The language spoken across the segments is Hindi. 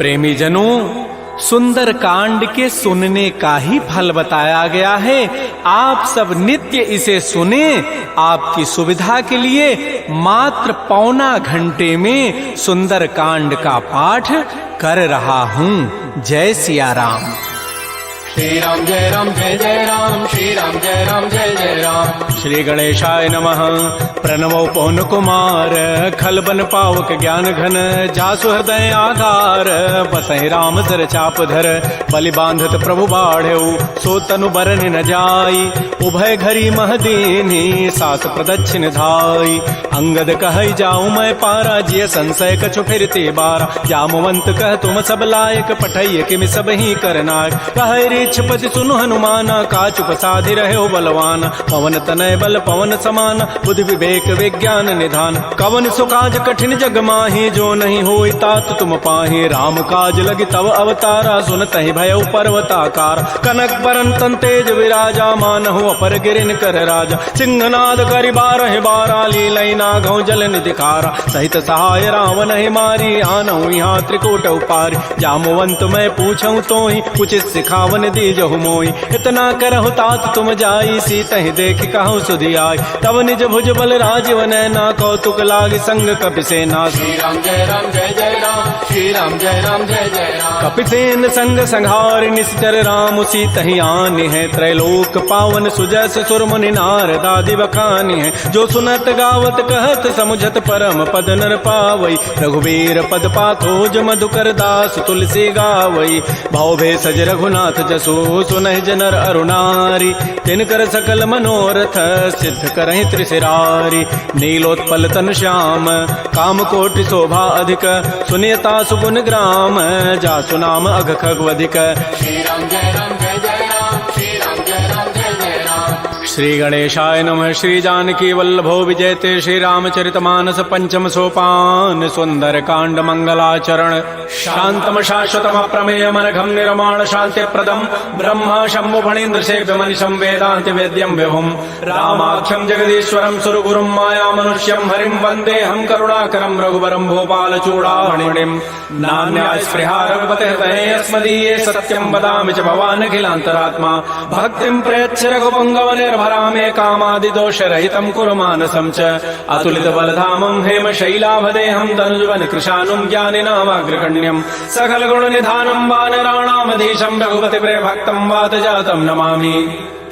प्रेमी जनों, सुंदर कांड के सुनने का ही फल बताया गया है। आप सब नित्य इसे सुने। आपकी सुविधा के लिए मात्र पौना घंटे में सुंदर कांड का पाठ कर रहा हूँ। जय सिया राम। श्री राम जय राम, श्री राम जय राम जय जय राम। श्री गणेशाय नमः। प्रणवो पवन कुमार, खलबन पावक ज्ञान घन, जासु हृदय आधार, बसहि राम सर चाप धर, बलि बांधत प्रभु बाढ़ऊ, सो तनु बरन न जाई, उभय घरी महदीनी, सास प्रदक्षिण धाई। अंगद कहई जाऊं मैं पारा, जिय संशय कछु फिरते बारा, जामवंत कह तुम सब लायक, पठैय किमि सब ही करनायक। कहै छपति सुनु हनुमाना, काचुप साधि रहे बलवान, पवन तनय बल पवन समान, बुद्धि विवेक विज्ञान निधान। कवन सुकाज कठिन जग माही, जो नहीं होई तात तुम पाही, राम काज लगी तव अवतारा, सुनतहि भयउ पर्वताकार। कनक बरन तन तेज विराजा, मानहु अपर गिरिन कर राजा, सिंहनाद करि बारहि बारा, लीलई नागौ जल निधिकारा। सहित सहाय रावण ही मारी, आनहु यहाँ त्रिकूट उपारी, जामवंत मैं पूछऊं तोहि, उचित सिखावन दीजहु मोई। इतना करहु तात तुम जाई, सीतहि देख कहु सुधि आई, तब निज भुज बल राजीव नैना, कौतुक लागी संग कपिसेना। श्री राम जय जय राम, श्री राम जय जय राम। कपिसेन संग संहार, निश्चर राम सीतहि आनि है, त्रैलोक पावन सुजस सुर मुनि नारद आदि बखानि है। जो सुनत गावत कहत समुझत परम पद नर पावई, रघुवीर पद पाथोज मधुकर दास तुलसी गावई। भव भेषज रघुनाथ जसु, सुनहि जनर अरुणारी, तिनकर सकल मनोरथ, सिद्ध करहि त्रिशिरारी। नीलोत्पल तन श्याम, काम कोटि शोभा अधिक, सुनियता सुगुण ग्राम, जासु नाम अघ खगवधिक। श्री राम जय राम, श्री राम जय राम। श्री गणेशाय नमः। श्री जानकी वल्लभो विजयते, श्री रामचरितमानस पंचम सोपान, सुंदर कांड मंगलाचरण। शांतम शाश्वतम प्रमेयम अनघम निर्माण शांति प्रदम, ब्रह्मा शंभु फणीन्द्र सेव्य मनिषं वेदांत वेद्यम विभुम, रामाख्यम जगदीश्वरम सुरगुरुम माया मनुष्यम हरिम, वंदे हम करुणाकरम रघुवरम भोपाल चूड़ामणिम। नान्या स्पृहा रघुपते हृदये अस्मदीये, सत्यम वदामि च भवान् अखिलान्तरात्मा, भक्तिं प्रयच्छ रघुपुंगव निर्भरामे, कामादि दोष रहितं कुरु मानसं च। अतुलित बलधामं हेम शैलाभदेहं, तनुजवन कृशानुं ज्ञानिनामाग्रगण्यं, सकल गुण निधानं वानराणामधीशं, रघुपति प्रिय भक्तं वातजातं नमामि।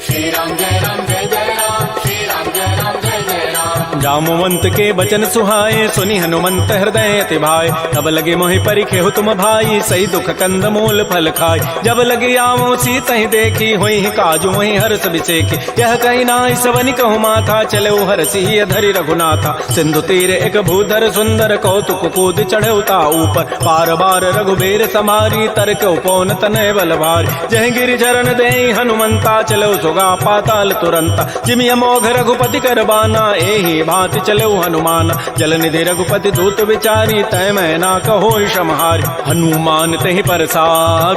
श्री राम जय राम, श्री राम जय राम जय जय राम। जामवंत के बचन सुहाए, सुनि हनुमंत हृदय अति भाई, तब लगे मोहि परिखेहु तुम भाई, सही दुख कंद मूल फल खाय। जब लगे आवो सीतहि देखी, होई काजु मोहि हर्ष बिसेखी, यह कहि नाई सवनि कहु माथा, चले हरषि धरि रघुनाथा। सिंधु तीर एक भूधर सुंदर, कौतुक कूद चढ़े ता ऊपर, पार बार रघुबीर समारी, तरक उपौन तनय बल भारी। जह गिरि चरण देहि हनुमंता, चलो सुगा पाताल तुरंता, जिमि अमोघ रघुपति करबाना, एहि भांति चलो हनुमान। जल निधि रघुपति दूत विचारी, तय मैं ना कहो क्षमहारी। हनुमान तहि परसा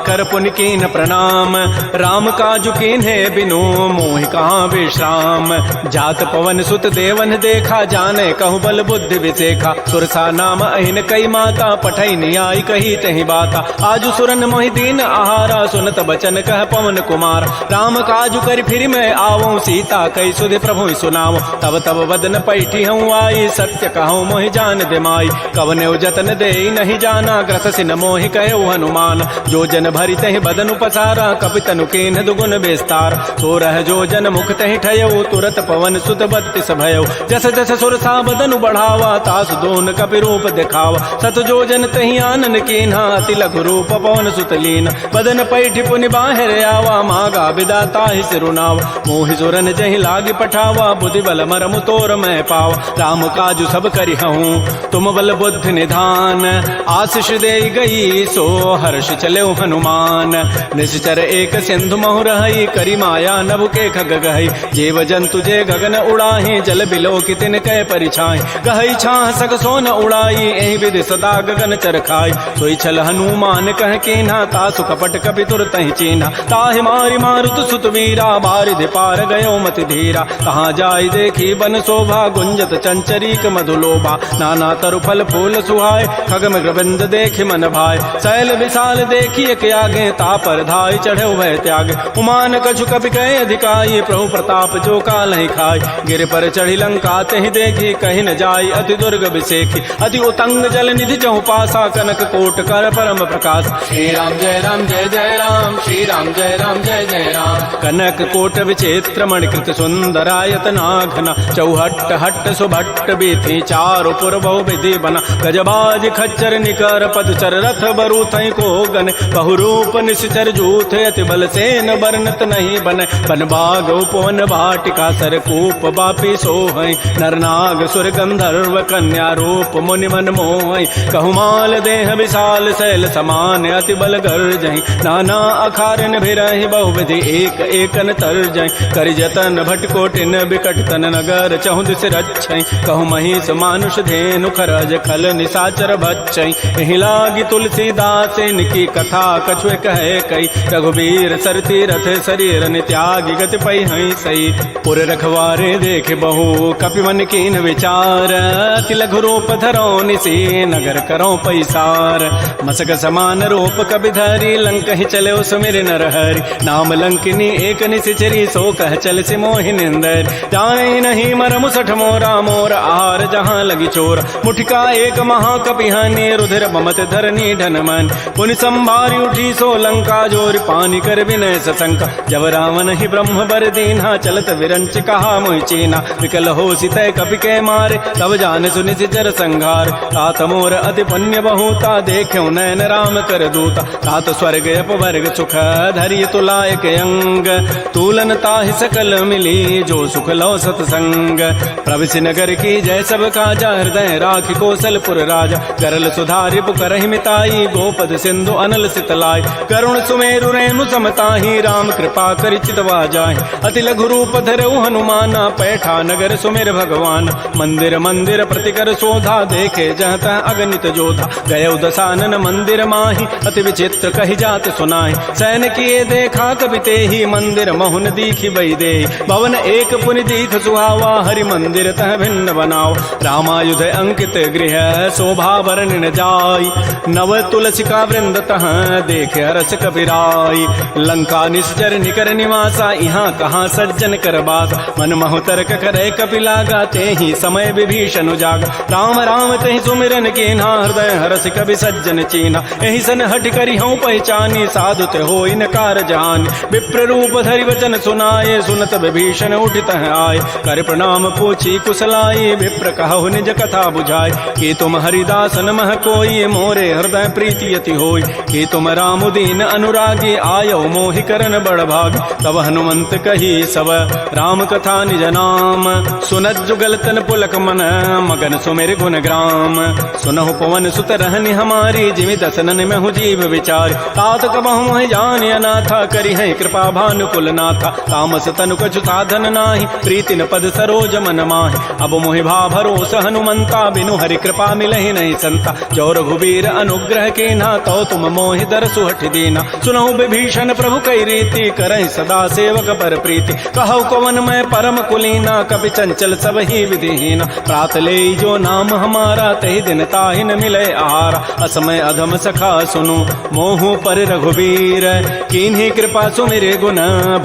कर पुनि कीन प्रणाम, राम काजु कीन्हे बिनु मोहि कहाँ विश्राम। जात पवन सुत देवन देखा, जाने कहु बल बुद्धि विसेखा। सुरसा नाम अहिन कई माता, पठई नियाई कही तहि बाता। आजु सुरन मोहि दीन आहारा, सुनत बचन कह पवन कुमार। राम काजु करि फिर मैं आवो, सीता कई सुधि प्रभु सुनाओ। तब तब वदन पैठी हूँ आई, सत्य कहूँ मोहि जान दिमाई। कवने जतन दे नहीं जाना, ग्रस सिन मोहि कहो हनुमान। जो जन भरि तहि बदन उपसारा, कपि तनु कीन्ह दुगुन विस्तार। सोरह जो जन मुख तहि ठयो, तुरत पवन सुत 32 भयो। जस जस सुरसा बदनु बढ़ावा, तासु दोन कपि रूप दिखावा। सत जो जन तहि आनन कीन्हा, अति लघु रूप पवन सुत लीन। बदन पैठी पुनि बाहिर आवा, मागा विदा ताहि सिरुनावा। मोहि सुरन जहि लागी पठावा, बुद्धि बल मरमु तोर मैं पावा। राम काजु सब करि हूँ, तुम बल बुद्धि निधान। आशीष दे गई सो हर्ष चले हनुमान। निश्चर एक सिंधु महु रही, करी माया नभ के खग गहई। जीव जंतु जे गगन उड़ाही, जल बिलो की तिन कै परिछाई। गहई छाह सक सोन उड़ाई, एहि विधि सदा गगन चरखाई। सोई छल हनुमान कह कीन्हा, तासु कपट कपि तुरत ही चीन्हा। ताहि मारि मारुत सुत वीरा, बारिधि पार गयो मति धीरा। कहाँ जाय देखी बन शोभा, गुंजत चंचरीक मधुलोभा नाना तरु फल फूल सुहाय खगम ग्रबिंद देख मन भाय शैल विशाल देखिए के आगे तापर धाय चढ़े भय त्याग उमान कछु कपि कहे अधिकाई प्रभु प्रताप जो काल ही खाय गिर पर चढ़ी लंका ते ही देखी कहीं न जाय अति दुर्ग विषेखी अति उतंग जल निधि चहु पासा कनक कोट कर परम प्रकाश श्री राम जय जय राम श्री राम जय जय राम कनक कोट विचित्र मणिकृत सुंदरायतना घना चौहट्ट हट्ट सुभट्ट बीथी चारु पुर बहु विधि बना गजबाज खच्चर निकर पदचर रथ बरु थई को गन बहुरूप निश्चर जूथ अति बल सेन बरनत नहीं बन बन बाग उपवन भाटिका सरकूप बापी सोहै नरनाग सुर गंधर्व कन्या रूप मुनि मन मोहै कहुमाल देह विशाल शैल समान अति बल गर्जहि नाना अखारन भिरहि बहुविधि एक एकन तरजहि करि जतन भटकोटिन बिकट तन नगर चहु दिस रक्षै कहु महिष मानुष धेनु खरज खल निशाचर बच्चै एहि लागी तुलसीदास इनकी कथा कछुए कहे कई रघुबीर सरती रथ शरीर नित्यागी गति पै हई सई पुर रखवारे देख बहु कपि मन कीन विचार अति लघु रूप धरो निसी नगर करो पैसार मसक समान रूप कबि धरी लंक ही चले सुमिर नर हरि नाम लंकिनी एक निशिचरी सो कह चल से मोहि निंदर जाने नहीं मर मुसठ मोरा मोर आहार जहाँ लगी चोर मुठिका एक महाकपिहानी रुधिर बमत धरनी ढन मन पुनि संभारी उठी सो लंका जोर पानी कर विनय सशंका जब रावण ही ब्रह्म बर दीन्हा चलत विरंच कहा मोहि चीना विकल हो सितय कपि के मारे तब जान सुनि सिचर संघार तात मोर अति पुण्य बहुता देख्यो नयन राम कर दूता तात स्वर्ग अपवर्ग सुख धरिय तुलायक अंग तूलन ताहि सकल मिली जो सुख लो सतसंग प्रविश नगर की जय सब काजा हृदय राखि कौशलपुर राजा करल सुधारि पुकरहि मिताई गोपद सिंधु अनल सितलाई करुण सुमेरु रेणु समताहि राम कृपा करि चितवा जाहि अति लघु रूप धरऊ हनुमाना पैठा नगर सुमेर भगवान मंदिर मंदिर प्रतिकर शोधा देखे जहत अगणित जोधा गय दसानन मंदिर माहि अति विचित्र कहि जात सुनाहि सैन किए देखा कबि तेहि मंदिर महुन दीखि बई दे भवन एक पुनि दीख सुहावा हरि मंदिर तह भिन्न बनाओ रामायुध अंकित गृह शोभा वर्णन जाय नव तुलसिका वृंद तह देख हरस कपिराई लंका निश्चर निकर निवासा यहाँ कहाँ सज्जन कर बासा मन महु तर्क करे कपि लागा तेहि समय विभीषण जागा राम राम तेहि सुमिरन कीन्हा हृदय हरस कवि सज्जन चीना एहि सन हट करि हूँ पहचानी साधु ते होई न कार जानी विप्र रूप धरि वचन सुनाए सुनत विभीषण उठित आए कर प्रणाम पूछी कुशलाई विप्र कहु निज कथा बुझाए कि तुम हरिदासन मह कोई मोरे हृदय प्रीति अति होई कि तुम राम दीन अनुरागी आयो मोहि करन बड़ भाग तब हनुमंत कही सब राम कथा निज नाम सुनत जुगल तन पुलक मन मगन सुमेर गुण ग्राम सुनहु पवन सुत रहनि हमारी जिमि दसनन में हूँ जीव विचार तात कबहु मोहि जान अनाथा करि है कृपा भानुकुल नाथा तामस तनु कछु साधन नाही प्रीति न पद सरोज मन माहि अब मोहि भा भरोस हनुमंता बिनु हरि कृपा मिलहि नहीं संता जो रघुबीर अनुग्रह के ना तो तुम मोहि दर सुहठ दीना सुनहु विभीषण प्रभु कई रीति करहि सदा सेवक पर प्रीति कहु कवन मैं परम कुलीना कपि चंचल सब ही विधिहीना प्रात ले जो नाम हमारा तहि दिन ताहि न मिले आहारा असमय अधम सखा सुनु मोहु पर रघुबीर कीन्ही कृपा सुमिरे गुण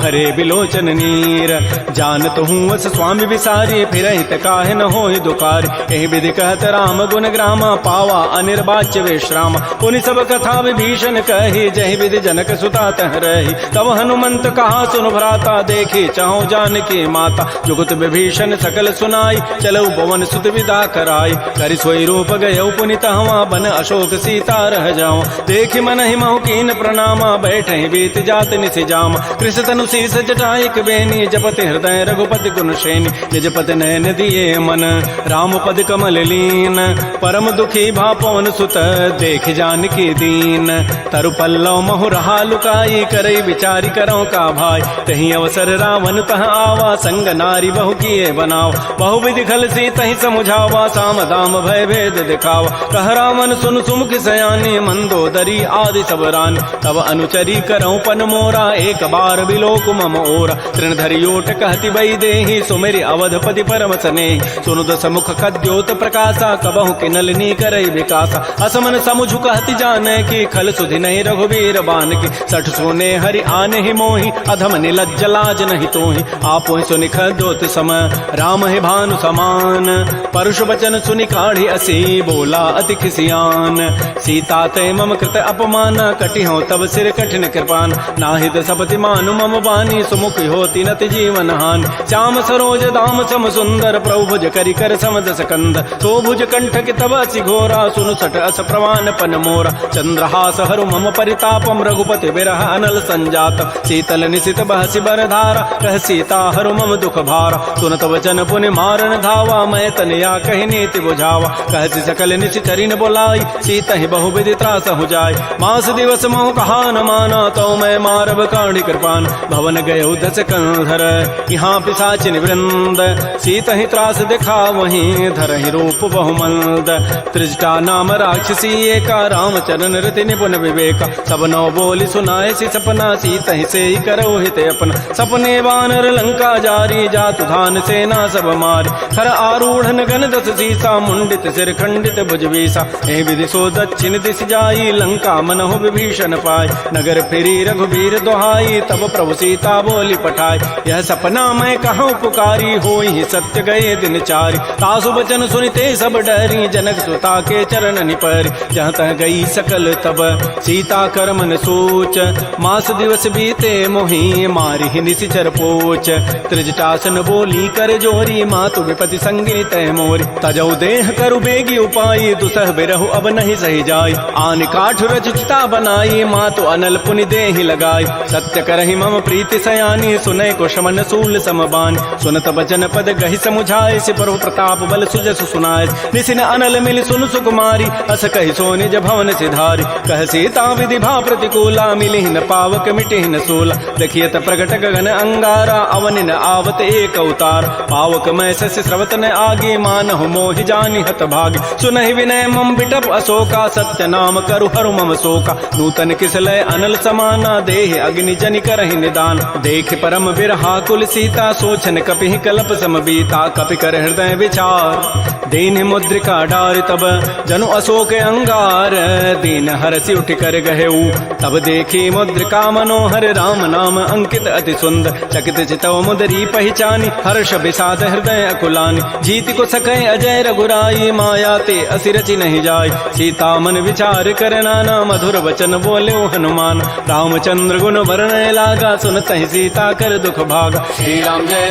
भरे बिलोचन नीर जानत हूँ अस स्वामी विसारी फिर हित काहे न होहि दुखारी एहि विधि कहत राम गुण ग्रामा पावा अनिर्वाच्य विश्राम पुनि सब कथा विभीषण कही जहि विधि जनक सुता तह रही तब हनुमंत कहा सुनु भ्राता देखी चाहो जानकी माता जुगत विभीषण सकल सुनाई चलऊ पवन सुत विदा कराई करि सोई रूप गयऊ पुनि तहवा बन अशोक सीता रह जाओ देखि मन ही महु कीन प्रणामा बैठे बीत जात निसि जाम कृष्ण तनु शीस जटाइक बेनी जपति हृदय रघुपति गुण श्रेणी निजपति नयन दिए मन राम पद कमल लीन परम दुखी भा पवन सुत देख जानकी दीन तरु पल्लव महु रहा लुकाई करई विचारी करो का भाई तही अवसर रावण तह आवा संग नारी बहु किए बनाओ बहु विधि खल सी तही समुझावा साम दाम भय भेद दिखावा कह रावण सुन सुमुख सयानी मंदोदरी आदि सब रानी तब अनुचरी करऊं पन मोरा एक बार बिलोक मम ओरा तृण धरियोट कहति बई देहि सुमेरि अवधपति पर परम स्नेह। सुनु दस मुख खद्योत प्रकाशा, कबहु किनलनी करई विकासा। असमन समुझ कहति जाने की, खल सुधि नहीं रघुबीर बान की। सठ सोने हरि आने ही मोहि, अधम निलज्ज लाज नहीं तोहि। आपो सुनि खद्योत सम, राम है भानु समान। परुष वचन सुनि काढ़ी असी, बोला अति खिसियान। सीता ते मम कृत अपमान, कटिहो तब सिर कठिन कृपान। नाहित सपति मानु मम बानी, सुमुख होती नति जीवन हानि। श्याम सरोज दाम सम सुंदर, प्रभु भुज करि कर सम दस कंद। तो भुज कंठ के तब असि घोरा, सुनु सठ अस प्रवान पन मोरा। चंद्रहास हरु मम परितापम, रघुपति बिरह अनल संजात। शीतल निशित बहसि बरधारा, कह सीता हरु मम दुख भारा। सुनत वचन पुनि मारन धावा, मैं तनया कहि नीति बुझावा। कहति सकल निशि चरिन बोलाई, सीता ही बहु विधि त्रास हो जाय। मास दिवस मोह कहा न माना, तो मैं मारब काढ़ी कृपान। भवन गए दस कंधर, यहाँ पिशाचिन वृंद। सीता ही त्रास दिखा वहीं, धरहि रूप बहुमंद। त्रिजटा नाम राक्षसी एका, राम चरण रति निपुण विवेका। सब नौ बोली सुनाए सी सपना, सीता ही से ही करो हित अपना। सपने वानर लंका जारी, जातु धान सेना सब मारी। खर आरूढ़ गन दस सीसा, मुंडित सिर खंडित भुज बीसा। ए विधि सो दक्षिण दिश जाई, लंका मनहु विभीषण पाय। नगर फिरी रघुबीर दोहाई, तब प्रभु सीता बोली पठाई। यह सपना मैं कहूँ पुकारी, होई ही सत्य गए दिन चारि। तासु बचन सुनिते सब डरी, जनक सुता के चरण निपरि। जहाँ तह गई सकल तब, सीता कर मन सोच। मास दिवस बीते मोहि, मारी ही निशिचर पोच। त्रिजटासन बोली कर जोरी, मातु विपति संगी तय मोरी। तजौ देह करु बेगी उपाई, दुसह बिरहु अब नहीं सही जाय। आन काठ रचिता बनाई, मातु अनल पुनि देहि लगाई। सत्य करहि मम प्रीति सयानी, सुनै को शमन सूल समबानी। सुनत बचन पद गहि समुझाए, सिपरु प्रताप बल सुजसु सुनाए। निसिन अनल मिल सुन सुकुमारी, अस कहि सो निज भवन सिधारी। कह सीता विधि भा प्रतिकूला, मिलिहि न पावक मिटिहि न सूला। देखियत प्रगट गगन अंगारा, अवनि न आवत एक अवतार। पावक मैं शशि स्रवत न आगे, मानहु मोहि जानि हत भागी। सुनहि विनय मम बिटप अशोका, सत्य नाम करु हरु मम शोका। नूतन किसलय अनल समाना, देह अग्नि जनि करहि निदान। देख परम बिरहा कुल सीता, सोचन कपिहि कलप सम बीता। कपि कर हृदय विचार, दीन मुद्रिका डारि तब। जनु अशोक अंगार, दीन हरसि उठ कर गहेऊ। तब देखी मुद्रिका मनोहर, राम नाम अंकित अति सुंदर। चकित चितव मुदरी पहचानी, हर्ष विषाद हृदय अकुलानी। जीति को सकै अजय रघुराई, माया ते असि रचि नहीं जाय। सीता मन विचार कर नाना, मधुर वचन बोले हनुमान। रामचंद्र गुण वर्णय लागा, सुनत ही सीता कर दुख भागा। श्री राम जय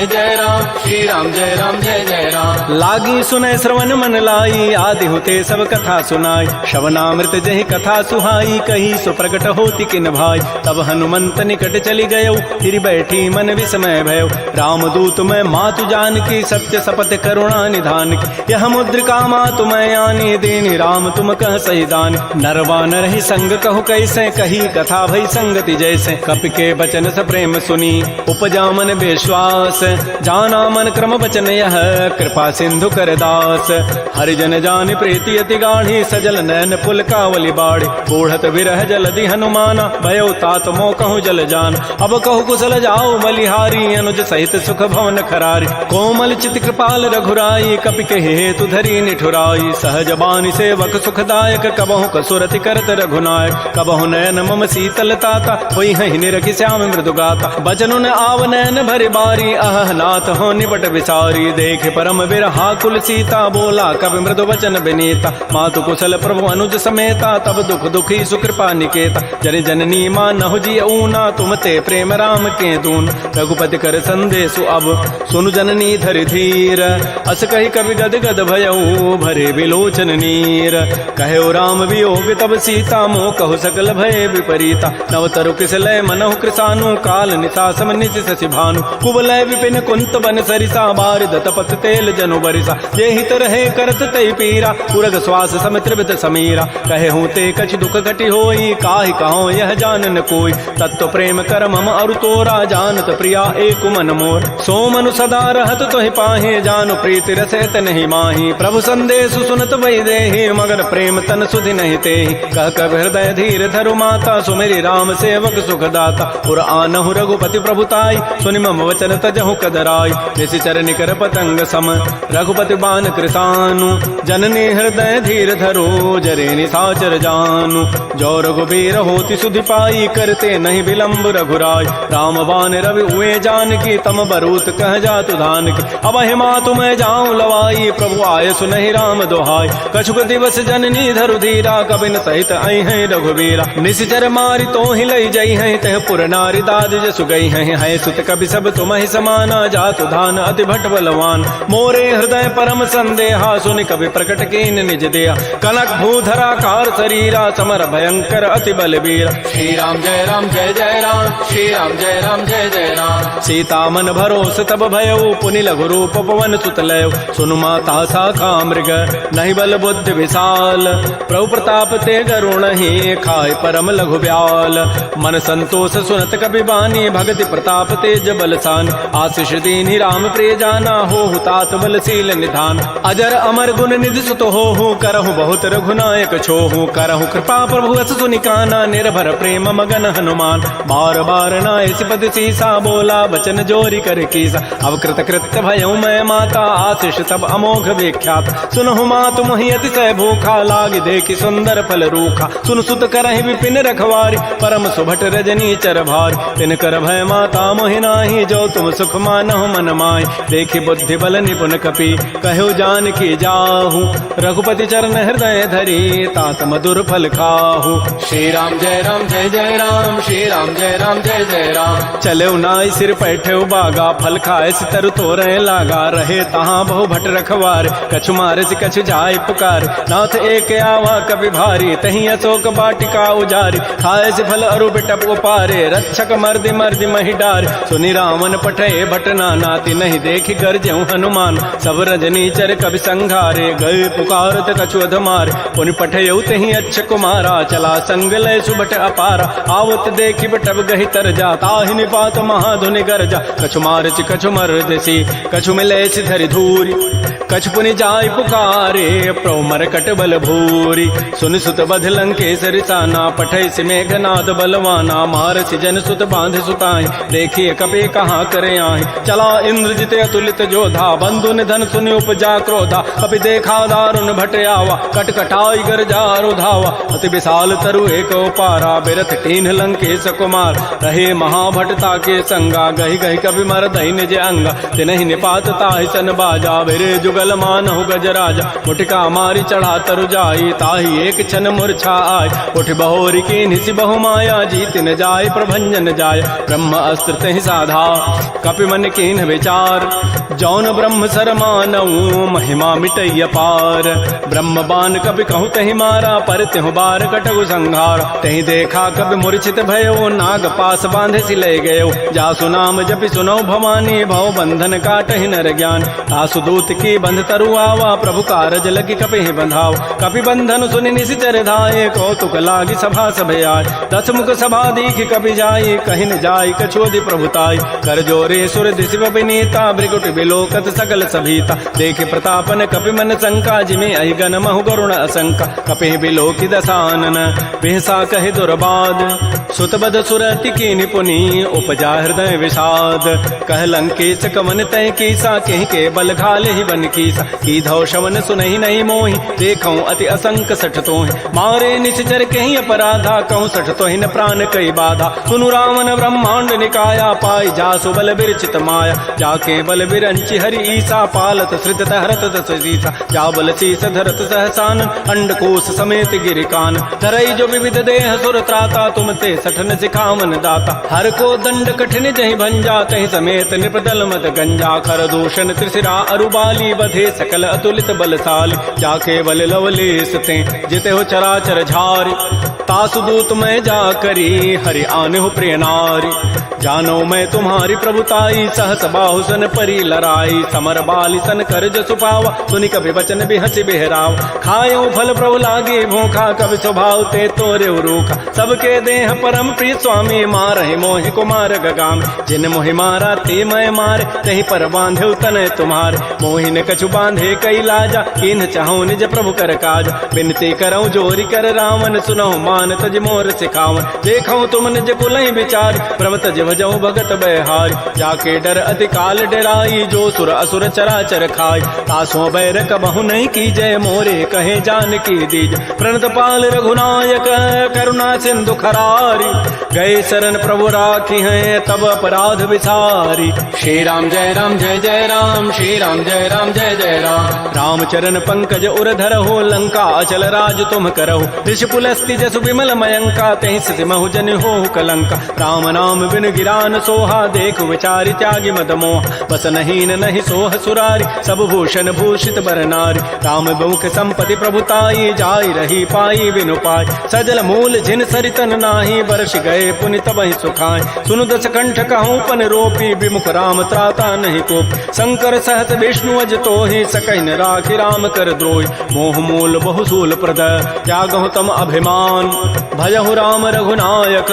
जय राम, श्री राम जय जय राम। लागी सुनय श्रवण मन लाई, आदि होते सब कथा सुनाई। श्रवणामृत जहि कथा सुहाई, कही सो प्रकट होती किन भाई। तब हनुमंत निकट चली गयो, फिर बैठी मन विस्मय भयो। रामदूत मैं मातु जान की, सत्य शपथ करुणा निधान की। यह मुद्रिका मातु मैं आनी, दीनि राम तुम कह सही दान। नरवानर ही संग कहु कैसे, कही कथा भई संगति जैसे। कपि के बचन स प्रेम सुनी, उपजा मन विश्वास। जाना मन क्रम वचन यह, कृपा सिंधु कर दास। हरिजन जान प्रीति अति गाढ़ी, सजल नयन पुल कावली बाढ़ी। बूढ़त विरह जलधि हनुमाना, भयो तात मोह कहूँ जल जान। अब कहु कुशल जाओ बलिहारी, अनुज सहित सुख भवन खरारी। कोमल चित कृपाल रघुराई, कपि के हेतु धरी निठुराई। सहज बानी सेवक सुखदायक, कबहु कसुरति करत रघुनायक। कबहु नयन मम शीतल ताता, होई हहि निरखि श्याम मृदु गाता। बचनु न आव नयन भरि बारी, अह नाथ हो निपट विसारी। देख परम बिरहा कुल सीता, बोला कवि मृदु वचन विनीता। मातु कुशल प्रभु अनुज समेता, तब दुख दुखी सुकृपा निकेता। जन जननी मानहु जिय ऊना, तुम ते प्रेम राम के दून। रघुपति कर संदेशु अब, सुनु जननी धरि धीर। अस कहि कवि गद गद भयऊ, भरे विलोचन नीर। कहो राम वियोग तब सीता, मोह कहु सकल भय विपरीता। नवतरु किसलय मनहु कृसानु, काल निशासम निशि शशि भानु। कुवलय विपिन कुंत बन सरिसा, बारिद तपत तेल जनु बरिसा। ये हित रहे करत तई पीरा, पुरग श्वास सम त्रिविध समीरा। कहे हूँ ते कछ दुख घटी होई, काहि कहो यह जानन कोई। तत्व प्रेम कर मम अरु तोरा, जानत प्रिया एक मन मोर। सो मनु सदा रहत तोहि पाहे, जानु प्रीति रसैत नहीं माही। प्रभु संदेश सुनत वही देहि, मगर प्रेम तन सुधि नहीं तेहि। कह कब हृदय धीर धरु माता, सुमेरी राम सेवक सुखदाता। पुर आनहु रघुपति प्रभुताई, सुनि मम वचन तजहु कदराई। निश्चर निकर पतंग सम रघुपति बान कृतानु जननी हृदय धीर धरो जरे निशाचर जानु जो रघुबीर होति सुधि पाई करते नहीं विलंब रघुराय राम बान रवि हुए जान की तम बरूत कह जातु धान की अब हिमा तुम्हें जाऊं लवाई प्रभु आय सुनहि राम दोहाई कछुक दिवस जननी धरु धीरा कबिन सहित आई है रघुवीरा निश्चर मारी तो ही लई जई है तह पुर नारी दाद जसु गई है सुत कवि सब तुम ही समाना जातु धान अति भट बलवान मोरे हृदय परम संदेहा सुनि कवि प्रकट कीन निज दिया कनक भूधरा कार शरीरा समर भयंकर अति बलबीरा श्री राम जय राम श्री राम जय जय राम सीता मन भरोस तब भयउ पुनि लघु रूप पवन सुत लय सुनु माता साखा मृग नहीं बल बुद्धि विशाल प्रभु प्रताप ते गरुण ही खाय परम लघु ब्याल मन संतोष सुनत कबि बानी भगति प्रताप तेज बलसान आशीष दीनि राम प्रिय जाना हो तात बलशील निधान अजर अमर गुण निधि सुत हो करहु बहुत रघुनायक छोहु करहु कृपा प्रभु अस सुनिकाना निर्भर प्रेम मगन हनुमान बार बार नाय सिपति सीसा बोला बचन जोरी कर कीसा अब कृत कृत्य भयउ मैं माता आशीष तब अमोघ विख्यात सुनहु मातु मोहि अतिशय भूखा लागी देखि सुंदर फल रूखा सुन सुत करहि विपिन रखवारी परम सुभट रजनी चर भारी तिन कर भय माता मोहि नाही जो तुम सुख मानहु मन माय देखि बुद्धि बल निपुण कपि कहो जान की जाहू रघुपति चरण हृदय धरी तात मधुर फल खाहू श्री राम जय राम श्री राम जय जय राम चले नाई सिर पैठे बागा फल खाए सितर तोरे लागा रहे तहाँ बहु भट रखवार कछु मारे से कछु जाय पुकार नाथ एक आवा कभी भारी तही अशोक बाटिका उजारी खाए से फल अरु बिटप उपारे रक्षक मर्दि मर्दि मही डार सुनि रावण पठे भट नाती नहीं देखि गरजहु हनुमान सब रजनी चर कवि संघारे गए पुकारत कछु अधमार पुनि पठयउ तही अच्छ कुमारा चला संग लय सुबट अपारा आवत देखि बटब गहि तर जा ताहि निपात महाधुनि गरजा कछु मारचि कछु मर्दसी कछु मिले धरि धूरी कछु पुनि जाय पुकारे प्रभु मरकट बल भूरी सुन सुत बध लंकेसरि साना पठै से मेघनाद बलवाना मारसि जन सुत बांध सुताई देखिए कपे कहाँ करे आए चला इंद्रजित अतुलित जोधा बंधु निधन सुनि उपजा क्रोधा कपि देखा दारुण भट आवा कटकटाई गरजा रुधावा अति विशाल तरु एक पारा बिरथ कीन्ह लंकेश कुमार रहे महाभटता के संगा गहि गहि कवि मर दहि निज अंगा तिनहि निपात ताहि सन बाजा बिरे जुगल मानहु गजराजा मुटिका मारी चढ़ा तरु जाई ताहि एक क्षण मूर्छा आय उठ बहोरी की निसि बहु माया जीत न जाय प्रभंजन जाय ब्रह्म अस्त्र तहि साधा कपि मन कीन्ह विचार जौन ब्रह्म सर मानऊ महिमा मिटय पार ब्रह्म बान कपि कहु तहि मारा पर तिहु बार कटगु संघार तहि देखा कपि मूर्छित भयो नाग पास बांधे सि ले गयो जासु नाम जपि सुनौ भवानी भव बंधन काटहि नर ज्ञान तासु दूत की बंध तरु आवा प्रभु कारज लगी कपि बंधाव कपि बंधन सुनि निशिचर धाये कौतुक लागी सभा सभे आय दस मुख सभा दीख कपि जाई कहि न जाई कछोदि प्रभुताई कर जोरे सुर दिशि विनीता भृगुट बिलोकत सकल सभीता देखे प्रतापन कपि मन शंका जिमे अहि गन महु गरुण असंका कपि बिलोकि दसानन बिहसा कहि दुर्बाद सुतबद सुरति की निपुनी उपजा हृदय विषाद कह लंकेश कवन तय कीसा कहि के बल घाले ही बन कीसा की धौ शवन सुनहि नहीं मोहि देखऊं अति असंक सठ तोहि मारे निश्चर कहीं अपराधा कहूँ सठ तोहि न प्राण कई बाधा सुनु रावण ब्रह्मांड निकाया पाई जासु बल बिरचित माया जाके बल बिरंचि हरि ईसा पालत श्रित हरत दस सीसा जा बल शीस धरत सहसान अंडकोश समेत गिरिकान धरई जो विविध देह सुर त्राता तुम ते सठन सिखावन दाता हर को दंड कठिन जहि भंजा तहि समेत निपदल मत गंजा खर दूषण त्रिशिरा अरुबाली बधे सकल अतुलित बलशाली जाके बल लवलेस ते जिते हो चराचर झारी तासु दूत मैं जा करी हरि आने हो प्रिय नारी जानो मैं तुम्हारी प्रभुताई सहस बाहु सन परी लराई समर बाली सन कर जसु पावा सुनि कभी वचन बिहसि बिहराव खायो फल प्रभु लागे भूखा कभी स्वभाव ते तोरे रूखा सबके देह परम प्रिय स्वामी मारहि मोहि कुमार गगाम जिन मोहि मारा ते मैं मारे तही पर बांधे तनय तुम्हारे मोहि ने कछु बांधे कई लाजा किन चाहो निज प्रभु कर काज बिनती करऊं जोरी कर रावण सुनहु हनुमान तज मोर सिखावन, देखो तुम निज कुलहि विचार, प्रभ तज भजऊ भगत बहार, जाके डर अति काल डराई, जो सुर असुर चराचर खाई, तासो बैर कबहु नहीं की जय, मोरे कहे जान की दीज, प्रणत पाल रघुनायक करुणा सिंधु खरारी, गए शरण प्रभु राखी हैं तब अपराध विसारी। श्री राम जय राम जय जय राम, श्री राम जय राम जय जय राम। रामचरण पंकज उर धरहो, लंका अचल राज तुम करहो, ऋषि पुलस्ति जसु विमल मयंका, तेहि सिमहु जन हो कलंका, राम नाम बिन गिरान सोहा, देखु विचारि त्यागी मद मोह, बसनहीन नहीं सोह सुरारी, सब भूषण भूषित बर नारी, राम बहुख संपत्ति प्रभुताई, जाई रही पाई बिनु पाई, सजल मूल जिन सरितन नाही, वर्ष गए पुनि तबहि सुखाय, सुनु दस कंठ कहूँ पन रोपी, विमुख राम त्राता नहीं को, शंकर सहत विष्णु अज तोहि, सकहि न राखि राम कर द्रोहि, मोह मूल बहुसूल प्रद त्यागहु तम अभिमान, भजहु राम रघुनायक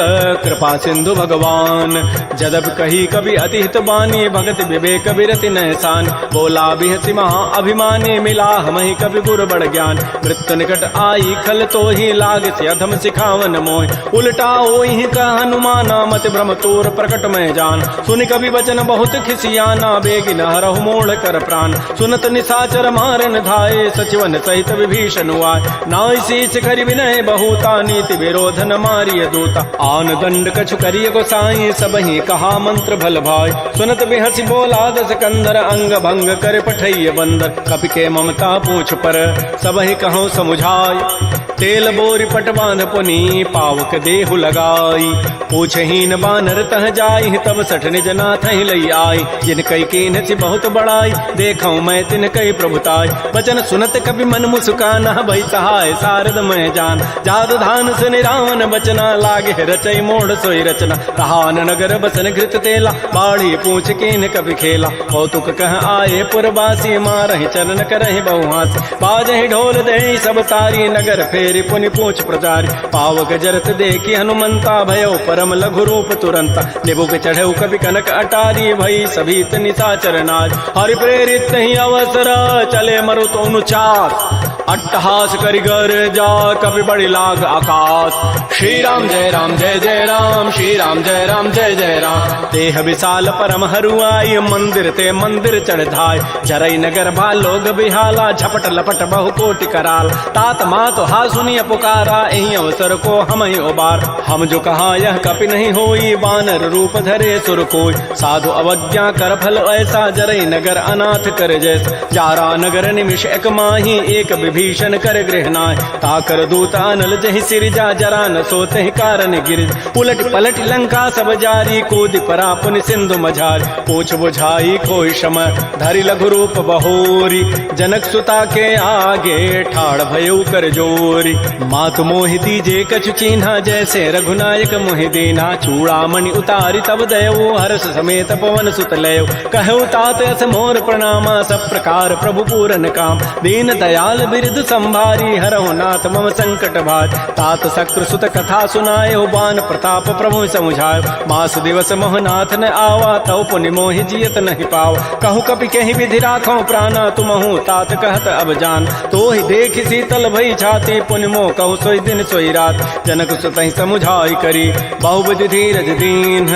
कृपा सिंधु भगवान, जदब कही कवि अति हित बानी, भगत विवेक विरति नहसान, बोला बिहति महा अभिमानी, मिला हमहि कवि गुर बड़ ज्ञान, मृत्यु निकट आई खल तो ही, लाग से अधम सिखावन मोहि, उल्टा ओहि कह हनुमाना, मति भ्रम तोर प्रकट में जान, सुनि कवि वचन बहुत खिसियाना, बेगिन हरहु मोड़ कर प्राण, सुनत निशाचर मारन धाये, सचिवन सहित विभीषण आए, नाई शीस करि विनय बहुता, नीति विरोध न मारिय दूता, आन दंड कछु करिय गोसाई, सबहि कहा मंत्र भल भाई, सुनत बिहसि बोला दस कंदर, अंग भंग कर पठैय बंदर, कपि के ममता पूछ पर सबहि कहूँ समुझाय, तेल बोरी पट बांध पुनि पावक देहु लगाई, पूछहीन बानर तह जाई, तब सठ निज नाथ ही लई आई, जिन कई कीन सी बहुत बड़ाई, देखऊं मैं तिन कई प्रभुताई, वचन सुनत कभी मन मुस्काना, भई सहाय सारद मैं जान, जादु धान सुनि रावण बचना, लागे रचई मोड़ सोई रचना, रहान नगर बसन घृत तेला, बाढ़ी पूछ कीन कभी खेला, कौतुक कह आए पुरवासी, मारहि चरण करहि बहुहास, बाजहि ढोल दे सब तारी, नगर फेरि पुनि पूछ प्रचारी, पावक जरत देखी हनुमंता, भयो परम लघु रूप तुरंता, निबुक चढ़ऊ कवि कनक अटारी, भई सभीत निशाचर नाज, हरि प्रेरित ही अवसर चले मरुत अनुचास, अट्टहास करिगर जा कवि बड़ी लाग आकाश, श्री राम जय राम जय जय राम, श्री राम जय राम जय जय राम। देह विशाल परम हरुआई, मंदिर ते मंदिर चढ़ धाय, जरई नगर भालोग बिहाला, झपट लपट बहु कोटि कराल, तात मात हा सुनिय पुकारा, एहि अवसर को हम ही उबार, हम जो कहा यह कपि नहीं होई, बानर रूप धरे सुर कोई, साधु अवज्ञा कर फल ऐसा, जरई नगर अनाथ कर जैसा, जारा नगर निमिष एक माही, एक विभीषण कर गृहनाय, ताकर दूत अनल जहि सिरजा, जरा न सोते ही कारण गिर, उलट पलट लंका सब जारी, कूद परा पुनि सिंधु मझारी, पूछ बुझाई कोई शम, धरि लघु रूप बहोरी, जनक सुता के आगे ठाड़ भयउ कर जोरी, मात मोहि दीजे कछु चीन्हा, जैसे रघुनायक मोहि दीना, चूड़ामणि उतारी तब दयऊ, हर्ष समेत पवन सुत लयऊ, कहऊ तात अस मोर प्रणामा, सब प्रकार प्रभु पूरन काम, दीन दयाल बिरद संभारी, हरहु नाथ मम संकट भार, तात शक्र सुत कथा सुनायो, बान प्रताप प्रभु समुझायो, मास दिवस मोहनाथ न आवा, तव पुनि मोहि जियत नहीं पावा, कहूँ कपि कहि विधि राखो प्राणा, तुमहु तात कहत अब जान, तो ही देख शीतल भई छाती, पुनि मोह कहूँ सोई दिन सोई रात, जनक सुत ही समुझाई करी, बहुविधि धीरज दीन,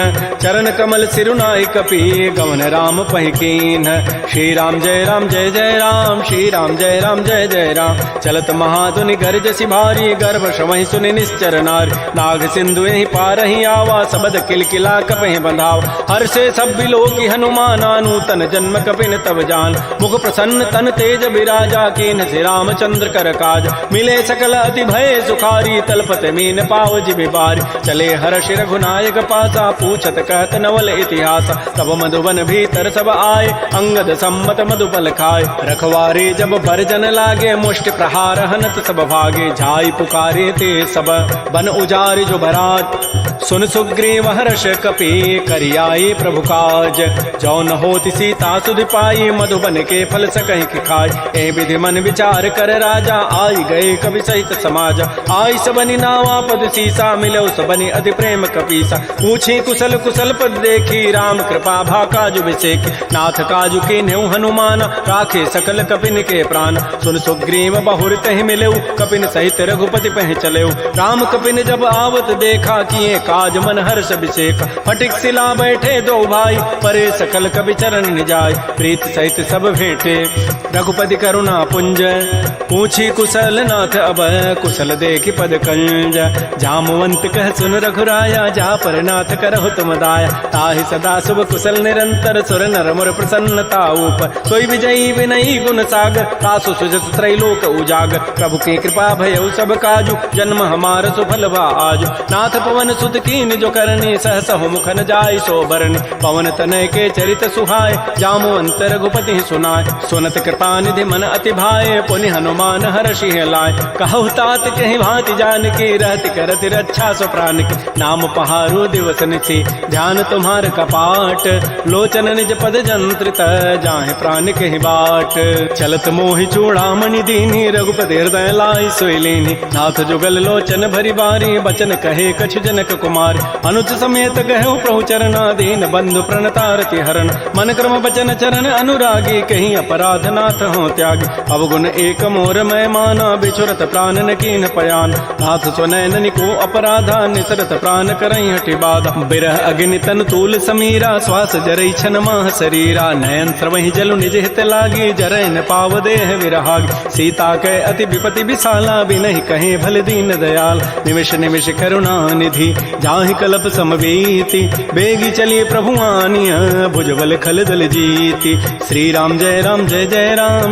चरण कमल सिरुनाई कपि, गवन राम पहिकीन, श्री राम जय राम जय जय राम, श्री राम जय राम जय जय राम, चलत महाधुनि गर्ज सि भारी, गर्भ श्रवहि सुनि निश्चर नारी, नाग सिंधु यहि पार ही आवा, सबद किलकिला कपहि बंधावा, हर्षे सब बिलोकी हनुमाना, नूतन जन्म कपिन तब जान, मुख प्रसन्न तन तेज विराजा, कीन से रामचंद्र कर काज, मिले सकल अति भय सुखारी, तलपत मीन पाव जिमि बारी, चले हर्ष रघुनायक पासा, पूछत कहत नवल इतिहास, तब मधुबन भीतर सब आए, अंगद सम्मत मधुबल खाए, रखवारे जब भरजन लागे, मुष्टि प्रहार हनत सब भागे, झाई पुकारे ते सब बन उजारि जो भरात, सुन सुग्रीव हर्ष कपि करियाई प्रभु काज, जो न होति सीता सुधि पाई, मधुबन के फल सकहि कि खाय, ए विधि मन विचार कर राजा, आई गए कवि सहित समाज, आई सबनि नावा पद सीसा, मिलो सबनि अति प्रेम कपीसा, पूछी कुशल कुशल पद देखी, राम कृपा भा काजु विसेखी, नाथ काजु कीन्हु हनुमान, राखे सकल कपिन के प्राण, सुन सुग्रीव सुग्रीव बहुर तहि मिलेऊ, कपिन सहित रघुपति पह चलेऊ। राम कपिन जब आवत देखा, किए काज मन हर्ष अभिषेक। फटिक सिला बैठे दो भाई, परे सकल कवि चरण निजाय। प्रीत सहित सब भेंटे, रघुपति करुणा पुंज। पूछी कुशल नाथ अब, कुशल देखि पद कंज। जामवंत कह सुन रघुराया, जा पर नाथ करहु तुम दाया। ताहि सदा शुभ कुशल निरंतर, सुर नर मुर प्रसन्नता ऊपर। सोई विजयी विनयी गुण सागर, तासु सुजस त्रैलोक उजागर। प्रभु की कृपा भयउ सब काजु, जन्म हमार सुफल भा आजु। नाथ पवन सुत कीन जो करनी, सहस हो मुखन जाय सो बरनी। पवन तनय के चरित सुहाय, जामवंत रघुपति सुनाय। सुनत कृपा निधि मन अति भाए, पुनि हनुमान हर्षि लाय। कहु तात कहि भांति जानकी, रहति करति रक्षा सो प्राण की। नाम पहारो दिवस निशि, ध्यान तुम्हार कपाट। लोचन निज पद जंत्रित, जाहि प्राण कहि बाट। चलत मोहि चूड़ामणि दीनी, रघुपति हृदय लाई सोई लीनी। नाथ जुगल लोचन भरी बारी, बचन कहे कछु जनक कुमार। अनुज समेत गहु प्रभु चरणाधीन, बंधु प्रणतारति हरण। मन क्रम बचन चरण अनुरागी, कहीं अपराध नाथ हो त्यागी। अवगुण एक मोर मैं माना, बिछुरत प्राण न कीन पयान। नाथ स्वनयन को अपराधा, निसरत प्राण करई हटि बाधा। बिरह अग्नि तन तूल समीरा, श्वास जरई छन माह शरीरा। नयन स्रवहि जलु निज हित लागी, जरय न पाव देह विरहागी। सीता के अति विपति विशाला, बिनहि कहे भल दीन दयाल। निमिष निमिष करुणा निधि, जाहि कल्प समवीति। बेगी चलिए प्रभु आनिय, भुजबल खल दल जीति। श्री राम जय राम,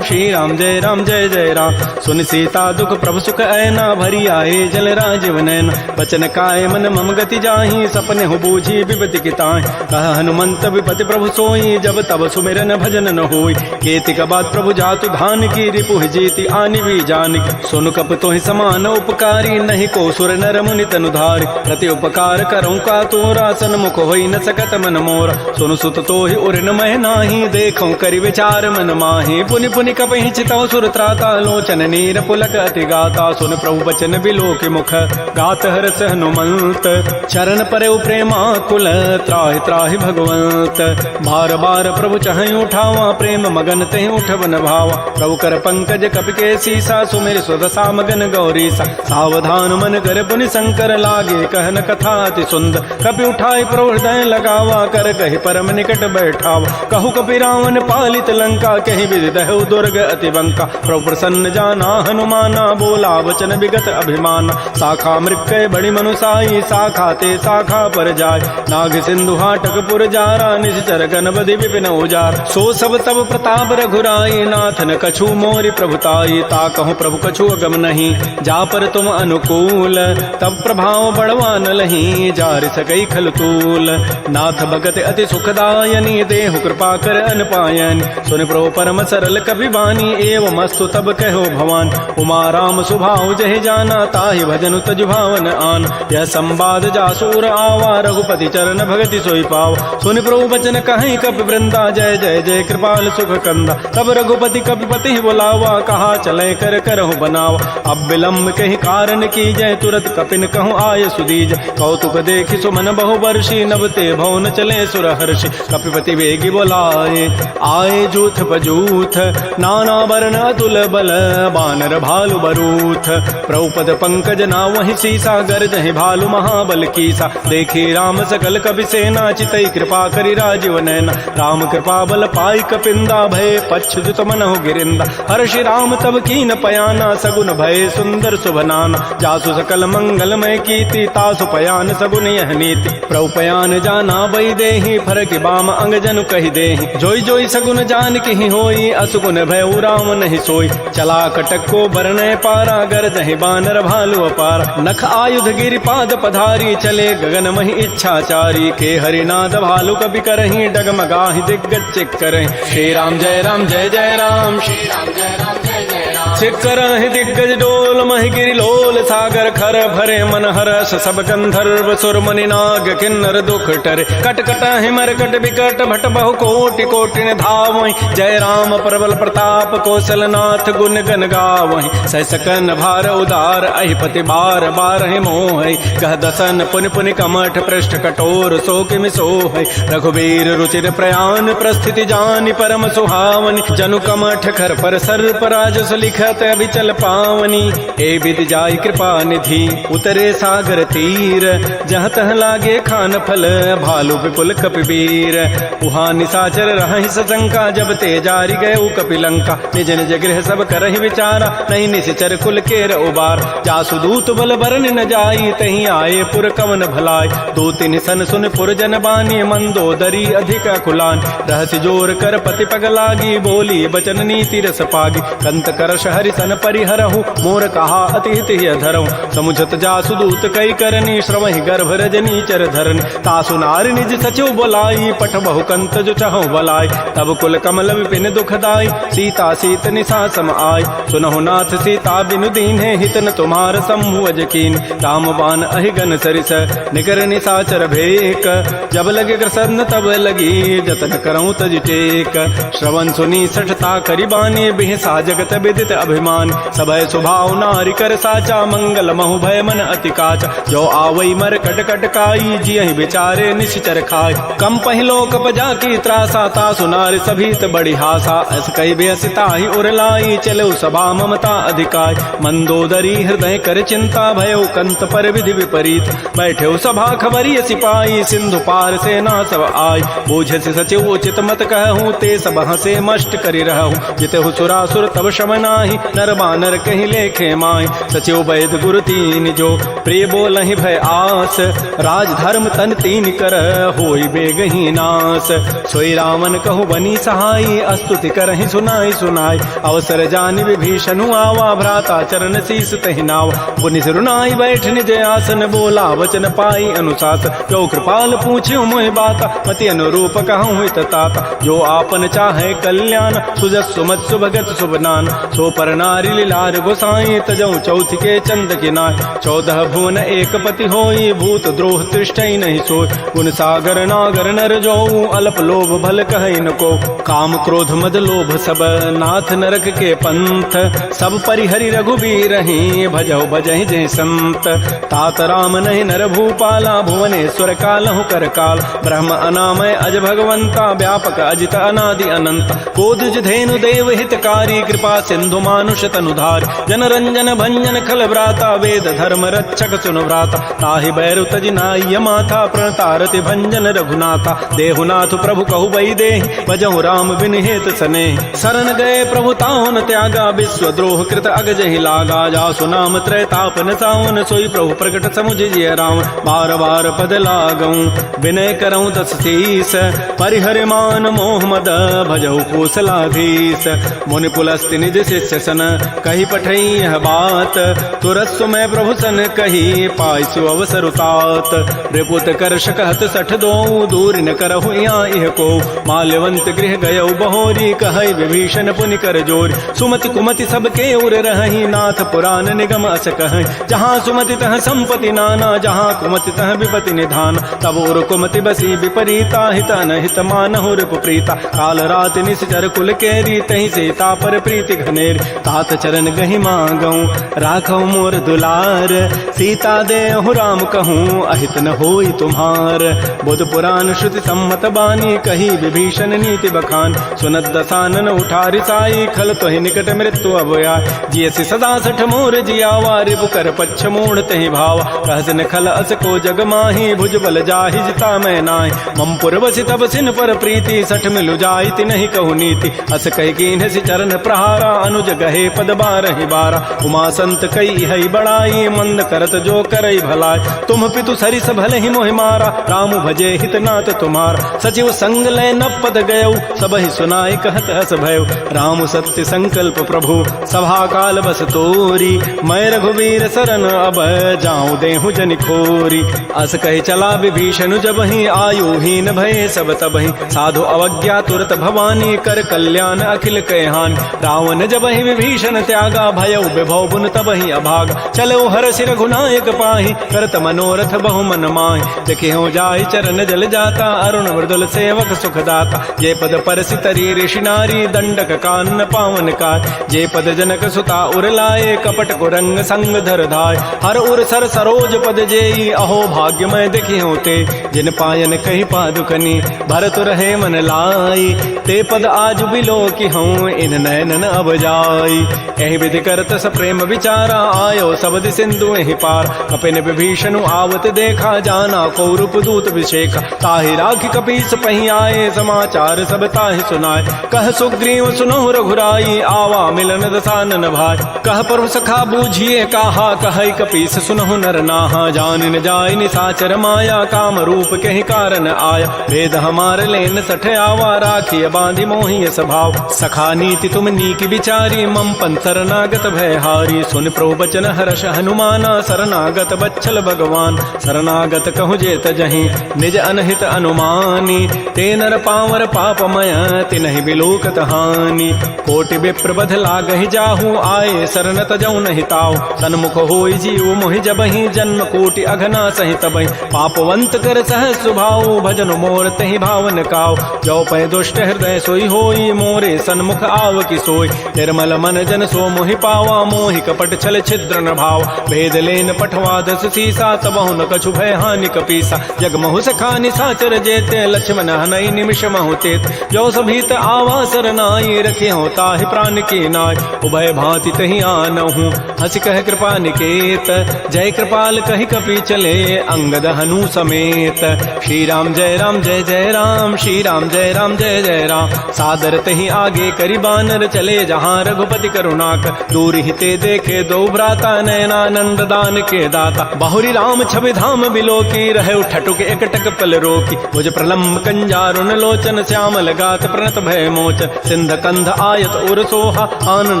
श्री राम जय जय राम। सुन सीता दुख प्रभु सुख ऐना, भरी आए जल राजीव नैना। बचन काय मन मम गति जाहि, सपने हो बूझी विपति की ताहि। कह हनुमंत विपति प्रभु सोई, जब तब सुमिरन भजन न होई। केति का बात प्रभु जातु धान की, रिपुहि जीति आनि भी जानकी। सुन कप तोहि समान उपकारी, नहीं को सुर नर मुनि तनुधारी। प्रति उपकार करऊँ का तोरा, सन्मुख होई न सकत मन मोरा। सुनु सुत तोहि उर न मह नाही, देखऊँ करि विचार मन माहि। पुनि पुनि कपहि चितौ सुर त्राता, लोचन नीर पुलक अति गाता। सुन प्रभु बचन बिलो के मुख, गात हरस हनुमंत। चरण परउ प्रेमाकुल, त्राहि त्राहि भगवंत। बार बार प्रभु चहई उठावा, प्रेम मगन तेहि उठवन भावा। प्रभु कर पंकज कपि के सीसा, सुमिर सुदशा मगन गौरीसा। सावधान मन कर पुनि शंकर, लागे कहन कथा अति सुंदर। कपि उठाई प्रभु हृदय लगावा, कर कहि परम निकट बैठावा। कहु कपि रावण पालित लंका, कहि विदहु दुर्ग अति बंका। प्रभु प्रसन्न जाना हनुमाना, बोला वचन विगत अभिमाना। शाखा मृक्कय बड़ी मनुसाई, शाखा ते शाखा पर जाय। नाग सिंधु हाटक पुर जारा, निश्चर गणपति विपिन उजार। सो सब तब प्रताप रघुराई, नाथ न कछु मोरि प्रभुताई। ताकहु प्रभु कछु अगम नहीं, जा पर तुम अनुकूल। तब प्रभाव बड़वा न लही, जार सकई खल तूल। नाथ भगत अति सुखदायनी, देहु कृपा कर अनपायनी। सुन प्रभु परम सरल कपि बानी, एवं अस्तु तब कहो भवान। उमा राम सुभाव जहि जाना, ताहि भजनु तज भावन आन। यह संवाद जासूर आवा, रघुपति चरण भगति सोई पाव। सुन प्रभु बचन कहीं कपि वृंदा, जय जय जय कृपाल सुख कंदा। तब रघुपति कपिपति बुलावा, कहा चले कर करहु बनावा। अब विलम्ब कहीं कारण की जय, तुरत कपिन कहूँ आय सुदीज। कौतुक देखि सुमन बहु वर्षी, नभ ते भवन चले सुर हर्षि। कपिपति वेगी बोलाए, आए जूथ पजूथ। नाना वर्ण अतुल बल, बानर भालु बरूथ। प्रभुपद पंकज ना वही सीसा, गर्जहि भालु महाबल कीसा। देखी राम सकल कपि सेना, चितई कृपा करि राजीव नैना। राम कृपा बल पाई कपिंदा, भय पच्छुत मन हो गिरिंदा। हर्षि राम तब कीन पयाना, सगुन भय सुंदर शुभनाना। जासु सकल मंगलमय कीर्ति, तासु पयान सगुन यह नीति। प्रभु पयान जाना बई देहि, फरक बाम अंग जनु कहि देहि। जोई जोई सगुन जान कहि होई, असुगुन भय राम नहीं सोई। चला कटक को बरनय पारा, गरजहि बानर भालु अपार। नख आयुध गिरि पाद पधारी, चले गगन महि इच्छाचारी। के हरिनाद भालु कपि करहि, डगमगाहि दिग्गज चिक करहि। श्री राम जय जय राम, श्री राम जय जय राम। चिक्करहि दिग्गज डोल, महि गिरि लोल सागर। खर भरे मन हरस, सब गंधर्व सुर मुनि नाग किन्नर दुख टरे। कट कटहि मरकट बिकट, भट बहु कोटि कोटि धावहि। जय राम प्रबल प्रताप, कौशल नाथ गुण गन गावहि। सह सकन भार उदार, अहिपति बार बारहि मोहि। कह दसन पुनि पुनि कमठ, पृष्ठ कठोर सो किमि सोहि। रघुबीर रुचिर प्रयाण, प्रस्थिति जानि परम सुहावनि। जनु कमठ खर पर सर्प राजस लिख, जात अभिचल पावनी, ए विधि जाय कृपा निधि उतरे सागर तीर, जहाँ तह लागे खान फल भालू विपुल कपिवीर। उहाँ निशाचर रहहि सशंका, जब ते जारी गए कपिलंका, निज निज गृह सब करहि विचारा, नहीं निश्चर कुल केर उबार। जासु दूत बल बरन न जाई, तहीं आए पुर कवन भलाई, दो तीन सन सुन पुर जन बानी, मंदोदरी अधिक कुलान। रहस्य जोर कर पति पग लागी, बोली बचन नीति रस पागी, कंत करश हरि सन परिहरहु, मोर कहा अति हित धरहु। समुझत जासु दूत कई करनी, श्रवहि गर्भ रजनी चर धरनी, तासु नार निज सचिव बोलाई, पठ बहु कंत जो चहु बलाई। तब कुल कमल विपिन दुखदाई, सीता सीत निशा सम आय। सुनहु नाथ सीता बिनु दीन्हे, हित न तुम्हार समूह अजकीन। राम बाण अहिगन सरिस निकर निशाचर भेक, जब लगे ग्रसन तब लगी, जतन करऊं तज टेक। श्रवण सुनी सठता करिबानी, बिहसा जगत विदित अभिमान। सभय स्वभाव नारी कर साचा, मंगल महु भय मन अति काचा। जो आवई मर कट कट काई, जियहि विचारे निश्चर खाय। कम पहिलो कप जाकी त्रासा, तासु नारी सभीत बड़ी हासा। अस कई बेसिता ही उरलाई, चलो सभा ममता अधिकाय। मंदोदरी हृदय कर चिंता, भयो कंत पर विधि विपरीत। बैठे सभा खबरी सिपाही, सिंधु पार से ना सब आय। बूझ से सचिव उचित मत कहूँ, ते सब हंसे मष्ट करी रहूँ। जिते सुरासुर तब शम नाही, नर बानर कहीं लेखे माय। सचिव वैद गुरु तीन जो, प्रिय बोलहि भय आस। राज धर्म तन तीन कर, होई बेगही नास। सोई रावण कहु बनी सहाई, अस्तुति करहि सुनाई सुनाई। अवसर जानि विभीषणु आवा, भ्राता चरण शीस तहि नावा। पुनि सिरुनाई बैठ निज आसन, बोला वचन पाई अनुशासन। जो कृपाल पूछ्यो मोहि बाता, मति अनुरूप कहूँ हित ताता। जो आपन चाहे कल्याण, सुजस सुमत सुभगत सुबनान। सो पर नारी लीलार गोसाई, तजऊ चौथ के चंद के नाय। 14 भुवन एक पति होई, भूत द्रोह तिष्ठई नहीं सोय। गुण सागर नागर नर जोऊ, अल्प लोभ भल कहै न को। काम क्रोध मद लोभ सब, नाथ नरक के पंथ। सब परिहरि रघुबीर ही, भजौ भजहि जय संत। तात राम नहीं नर भूपाला, भुवनेश्वर कालहु कर काल। ब्रह्म अनामय अज भगवंता, व्यापक अजित अनादि अनंत। कोदुज धेनु देव हितकारी, कृपा सिंधु मानुष तनुधार। जन रंजन भंजन खल व्राता, वेद धर्म रक्षक सुन व्राता। ताहि बैरु तज नाय माथा, प्रणतारति भंजन रघुनाथा। देहुनाथ प्रभु कहु बई देहि, भजहु राम बिन हेत सने। शरण गए प्रभु ताहु न त्यागा, विश्व द्रोह कृत अगजहि लागा। जासु नाम त्रैतापन सावन, सोई प्रभु प्रकट समुझ जिय राम। बार बार पद लागऊं, विनय करऊं दस शीस। परिहर मान मोह मद, भजहु कौशलाधीश। मुनि पुलस्ति निज शिष्य सन, कही पठई यह बात। तुरत सुमय प्रभु सन कही, पाइसु अवसर उतात। रिपुत कर्ष कहत सठ दोऊ, दूर न करहु यहाँ इह को। माल्यवंत गृह गयौ बहोरी, कहै विभीषण पुनि कर जोर। सुमति कुमति सबके उर रहहि, नाथ पुराण निगम अस कहै। जहाँ सुमति तह संपत्ति नाना, जहाँ कुमति तह विपति निधान। तब उर कुमति बसी विपरीता, हित अनहित मानहु रिपु प्रीता। काल रात निश्चर कुल केरी, तहि सीता पर प्रीति घनेर। तात चरण गहि मांगऊं, राखौ मोर दुलार। सीता देहु राम कहूँ, अहित न होई तुम्हार। बुध पुराण श्रुति सम्मत बानी, कही विभीषण नीति बखान। सुनत दसानन उठा रिसाई, खल तोहि निकट मृत्यु अभया। जियसि सदा सठ मोर जियावा, रिपु कर पच्छ मूढ़ तहि भावा। कहस न खल अस को जग माही, भुज बल जाहि जिता मैं नाहि। मम पुर बसि तब सिन पर प्रीति, सठ मिलु जाइति नहीं कहु नीति। अस कहि कीन्हसि चरण प्रहारा, अनुज गहे पद बारहि बारा। उमा संत कई हई बड़ाई, मंद करत जो करई भलाई। तुम पितु सरिस भलहि मोहि मारा, राम भजे हित नाथ तुम्हारा। सचिव संग लय न पद गयौ, सबहि सुनाई कहत हस भयौ। राम सत्य संकल्प प्रभु, सभा काल बस तोरी। मैं रघुवीर शरण अब, जाऊं देहु जनि खोरी। अस कहि चला विभीषण जबहि, आयुहीन भये सब तबहि। साधु अवज्ञा तुरत भवानी, कर कल्याण अखिल कहान। रावण जबहि विभीषण त्यागा, भयउ विभव बुन तबहि अभागा। चलो हरषि रघुनायक पाहि, करत मनोरथ बहु मन माहि। देखिहु जाहि चरण जल जाता, अरुण मृदुल सेवक सुखदाता। जे पद परसि तरी ऋषि नारी, दंडक कानन पावन काय। जे पद जनक सुता उर लाए, कपट कुरंग संग धर धाय। हर उर सर सरोज पद जेई, अहो भाग्य मैं देखिहु ते। जिन पायन कही पादुकनी, भरत रहे मन लाई। ते पद आज बिलो की हूँ, इन नैनन अब जाई। आई। एहि विधि करत स प्रेम विचारा, आयो सबद सिंधु एहि पार। कपिन विभीषण आवत देखा, जाना को रूप दूत विशेखा। ताहि राखी कपीस पही आए, समाचार सब ताहि सुनाए। कह सुग्रीव सुनो रघुराई, आवा मिलन दसानन भाई। कह प्रभु सखा बूझिए कहा, कह कपीस सुनहु नर नाहा। जान न जाय निसाचर माया, काम रूप के ही कारण आया। भेद हमार लेन सठ आवा, राखिय बांधि मोहि स्वभाव। सखा नीति तुम नीक विचारी, मम पन शरणागत भय हारी। सुन प्रभु बचन हर्ष हनुमाना, शरणागत बच्छल भगवान। शरणागत कहु जेत जहीं, निज अनहित अनुमानी। ते नर पावर पापमय, तिनहि बिलोकत हानि। कोटि विप्र बध लागहि जाहु, आए शरण तजौ नहीं ताऊ। सन्मुख होई जीव मोहि जबहि, जन्म कोटि अघना सहि तबहि। पापवंत कर सह सुभाऊ, भजन मोर तहि भावन काऊ। जो पै दुष्ट हृदय सोई होई, मोरे सन्मुख आव की सोई। निर्मल मन जन सो मोहि पावा, मोहि कपट छल छिद्र न भाव। भेद लेन पठवा दस सीसा, तबहु न कछु भय हानि कपीसा। जग महु सखा निसाचर जेते, लक्ष्मण हनई निमिष महु तेत। जो सभीत आवा सरनाई, रखे हो ताहि प्राण की नाय। उभय भांति तहि आनहु, हंस कह कृपा निकेत। जय कृपाल कहि कपि चले, अंगद हनु समेत। श्री राम जय राम जय जय राम, श्री राम जय राम जय जय राम। सादर तहि आगे करि बानर चले, जहाँ रघुपति करुणाक। दूर हिते देखे दो भ्राता, नयनानंद दान के दाता। बहुरी राम छवि धाम बिलोकी, रहे ठटुक एकटक पल रोकी। भुज प्रलम्ब कंजारुन लोचन, श्यामल गात प्रणत भय मोचन। सिंध कंध आयत उर सोहा, आनन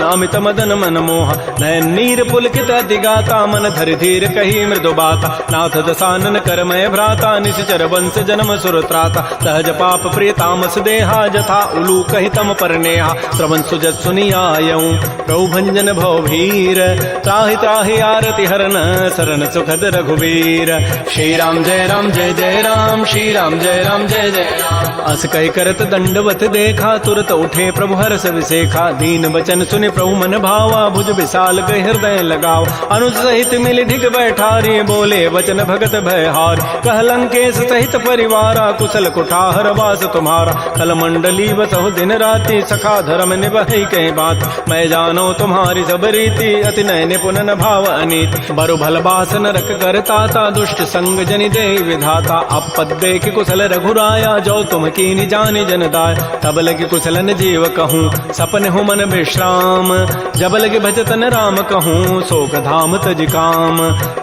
अमित मदन मन मोहा। नयन नीर पुलकित दिगाता, मन धरि धीर कही मृदु बाता। नाथ दसानन करमय भ्राता, निश्चर वंश जन्म सुर त्राता। सहज पाप प्रिय तामस देहा, जथा उलू कहि तम पर नेहा। श्रवण सुजत सुनियायऊं, प्रभु भंजन भव भीर। त्राहि त्राहि आरति हरन, शरण सुखद रघुवीर। श्री राम जय राम, श्री राम जय जय राम। अस कहि करत दंडवत देखा, तुरत उठे प्रभु हर्ष विसेखा। दीन वचन सुनि प्रभु मन भावा, भुज विशाल गहि हृदय लगाव। अनुज सहित मिल ढिग बैठारी, बोले वचन भगत भय हार। कह लंकेश सहित परिवारा, कुशल कुठार वास तुम्हारा। कल मंडली बसहु दिन राति, सखा धर्म निभहि कहि बात। मैं जानो तुम्हारी सब रीति, अति नय निपुण न भाव अनीति। बरु भल बास नरक करताता, दुष्ट संग जनि दे विधाता। अपद देख कुशल रघुराया, जो तुम कीनि जानि जन दाय। तब लगे कुशलन जीव कहूँ, सपन हो मन विश्राम। जब लगे भजतन राम कहूँ, शोक धाम तज काम।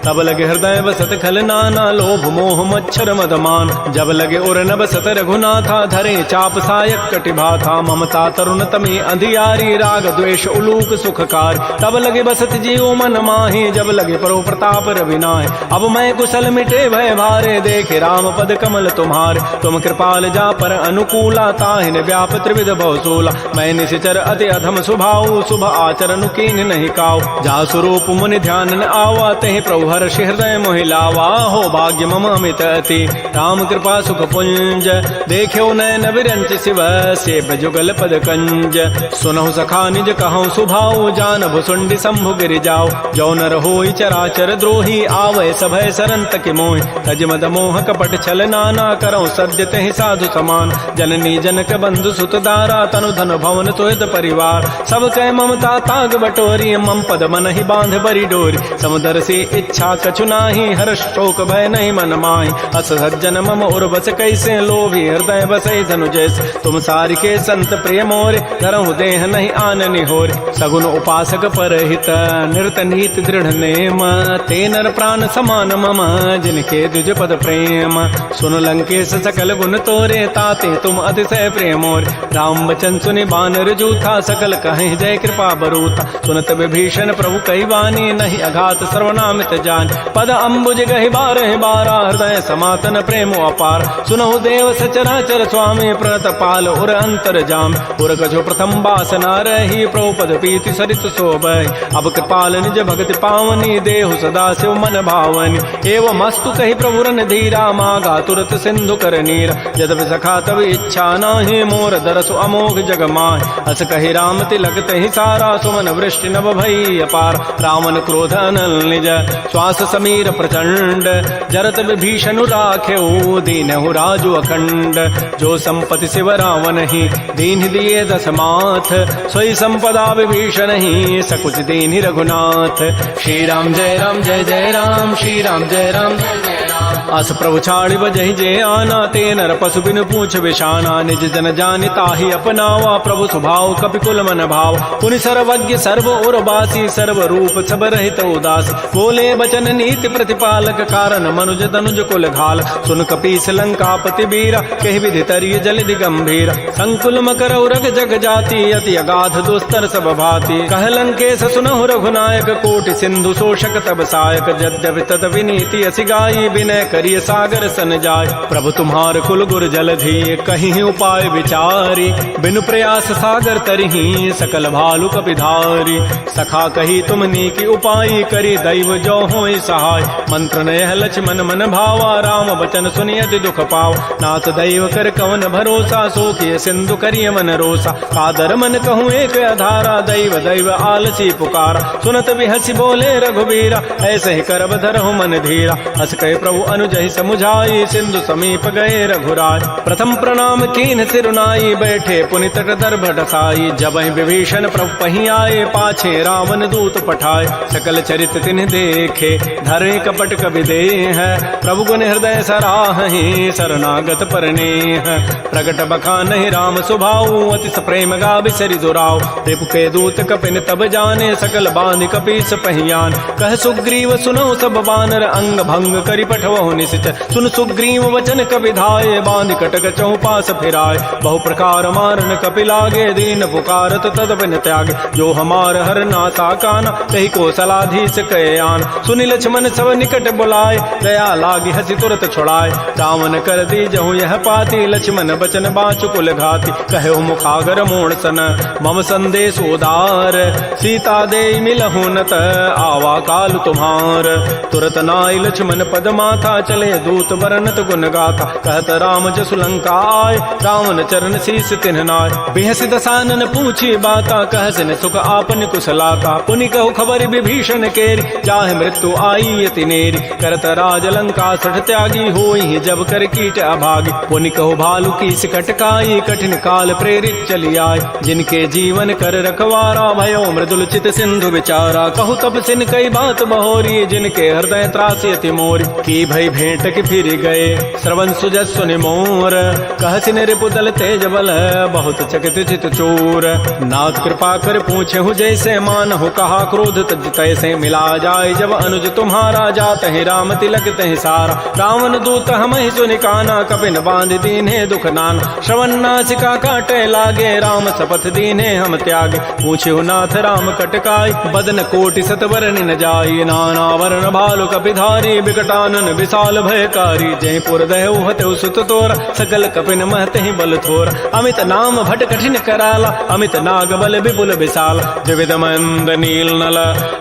तब लगे हृदय बसत खल नाना, लोभ मोह मच्छर मदमान। जब लगे उर न बसत रघुनाथा, धरे चाप सायक कटिभा था। ममता तरुण तमी अंधियारी, राग द्वेष उलूक सुखकार। तब लगे बसत जीव मन माही, जब लगे परो प्रताप रविनाय। अब मैं कुशल मिटे भय भारे, देखे राम पद कमल तुम्हारे। तुम कृपाल जा पर अनुकूला, ताहिन व्याप त्रिविध भवसूला। मैं निशिचर अति अधम स्वभाव, शुभ आचरण कीन नहीं काऊ। जा स्वरूप मुनि ध्यान न आवा, तहि प्रभु हर्षि हृदय मोहि लावा। हो भाग्य मम अमित अति, राम कृपा सुख पुंज। देख्यो नयन विरंच शिव, सेव जुगल पद कंज। सुनहु सखा निज कहूँ सुभाऊ, जान भुसुंडि शंभु गिरि जाऊ। जो नर होई चराचर द्रोही, आवै सभय सरन तकि मोहि। तज मद मोह कपट छल नाना, करऊँ सद्य तहि साधु समान। जननी जनक बंधु सुत दारा, तनु धन भवन तुहित परिवार। सब कह ममता ताग बटोरी, मम पद मन ही बांध बरी डोरी। समुदर से इच्छा कछु नाही, हर्ष शोक भय नहीं मन माही। अस सज्जन मम उर्वस कैसे, लोभी हृदय बसई धनु जैसे। तुम सारि के संत प्रिय मोरे, धरहु देह नहीं आननि होरे। सगुन उपासक परहित, निरत नीत दृढ़ नेम। ते नर प्राण समान मम, जिनके द्विज पद प्रेम। सुन लंकेश सकल गुण तोरे, ताते तुम अतिशय प्रेम मोरे। राम वचन सुनि बानर जूथा, सकल कहें जय कृपा बरूथा। सुनत विभीषण प्रभु कहि वाणी, नहीं अघात सर्वनामित जान। पद अम्बुज गहि बारहि बारा, हृदय समातन प्रेम अपार। सुनहु देव सचराचर स्वामी, प्रणत पाल उर अंतर जाम। उर कछो प्रथम बासना रही, प्रभु पद पीति सरित शोभहि। अब कृपाल निज भगति पावनी, देहु सदा शिव मन भावनी। एवं मस्तु कहि प्रभु रन धीरा, मागा तुरत सिंधु कर नीर। यद्यपि सखा तब इच्छा नाही, मोर दरसु अमोघ जग माहि। अस कहि राम तिलक तहि सारा, सुमन वृष्टि नभ भई अपार। रावण क्रोध अनल निज, श्वास समीर प्रचंड। जरत विभीषण राखेऊ, दीनहु राजु अखंड। जो संपत्ति शिव रावण ही, दीन दिए दस माथ। सोई संपत्ति संपदा विभीषण ही सकुच दीनि रघुनाथ। श्री राम जय राम जय जय राम, श्री राम जय राम जय जय राम। अस प्रभु छाड़ि बजहि जे आना, ते नर पशु बिनु पूछ विशाना। निज जन जानि ताहि अपनावा, प्रभु स्वभाव कपिकुल मन भाव। पुनि सर्वज्ञ सर्व उर्वासी, सर्व रूप सब रहित उदास। बोले बचन नीति प्रतिपालक, कारण मनुज तनुज कुल घाल। सुन कपीस लंकापति बीरा, कहि विधि तरिय जलधि गंभीर। संकुल मकर उरग जग जाति, अति अगाध दुस्तर सब भाति। कह लंकेश सुनहु रघुनायक, कोटि सिंधु शोषक तब सायक। यद्यपि तद विनीति असि गाई, विनय करिय सागर सन जाय। प्रभु तुम्हार कुल गुर जलधि, कहीं उपाय विचारी। बिनु प्रयास सागर तरही, सकल भालु कपिधारी। सखा कही तुम नीकी उपाय, करी दैव जो होय सहाय। मंत्र नयह लक्ष्मण मन भावा, राम बचन सुनियति दुख पाव। नाथ दैव कर कवन भरोसा, सो किय सिंधु करिय मन रोसा। कादर मन कहूँ एक आधारा, दैव दैव आलसी पुकारा। सुनत बिहसी बोले रघुबीरा, ऐसे ही करब धरहु मन धीरा। हस कहे प्रभु अनुजहि समुझाई, सिंधु समीप गए रघुराय। प्रथम प्रणाम कीन सिरुनाई, बैठे पुनि तट दर्भ ढसाई। जबहि विभीषण प्रभु पहीं आए, पाछे रावण दूत पठाए। सकल चरित तिन्ह देखे, धरे कपट कवि देह। प्रभु गुण हृदय सराहि, शरणागत परनेह। प्रगट बखानहि राम सुभाऊ, अति प्रेम गावि सरि दुराऊ। रिपु के दूत कपिन तब जाने, सकल बांधि कपीस पहियान। कह सुग्रीव सुनौ सब बानर, अंग भंग करि पठवहु निश्चर। सुन सुग्रीव वचन कपि धाये, बांधि कटक चहुपास फिराय। बहु प्रकार मारन कपि लागे, दीन पुकारत तद बिन त्यागे। जो हमार हर नासा काना, तहि को सलाधीस कहे आन। सुनि लक्ष्मण सब निकट बुलाए, दया लागी हसी तुरत छुड़ाए। रावण कर दी जहु यह पाती, लक्ष्मण बचन बाँचु कुल घाती। कहे मुखागर मोण सन, मम संदेश उदार। सीता दे मिलहु नत, आवा काल तुम्हार। तुरत नाई लक्ष्मण पद माथा, चले दूत बरनत गुण गाथा। कहत राम जसु लंका आय, रावण चरण शीस तिन्ह नाय। बिहसि दसानन पूछी बाता, कहसिन सुख आपन कुशलाता। पुनि कहु खबर विभीषण केरी, जाहि मृत्यु आई अति नेरी। करत राज लंका सठ त्यागी, होई जब कर कीट अभागी। पुनि कहु भालु की सिकटकाई, कठिन काल प्रेरित चली आय। जिनके जीवन कर रखवारा, भयो मृदुल चित सिंधु विचारा। कहु तब सिन कई बात बहोरी, जिनके हृदय त्रासी अति मोरी। की भई भेंट की फिर गए, श्रवण सुजस सुनि मोर। कहसिन रिपुदल तेज बल, बहुत चकित चित चोर। नाथ कृपा कर पूछे हु जैसे, मानहु कहा क्रोध तज तैसे। मिला जाय जब अनुज तुम्हारा, जात है राम तिलक तहि सारा। रावण दूत हमहि सुनि काना, कपिन बांध दीन्हे दुख नाना। श्रवण नासिका काटे लागे, राम शपथ दीन्हे हम त्यागे। पूछे नाथ राम कटकाई, बदन कोटि सत वरनि न जाई। नाना वर्ण भालु कपिधारी, विकटानन विशाल भयकारी। जय पुर दहु हतउ सुत तोर, सकल कपिन महते बल थोर। अमित नाम भट कठिन कराला, अमित नाग बल विपुल विशाल। द्विविध मंद नील नल,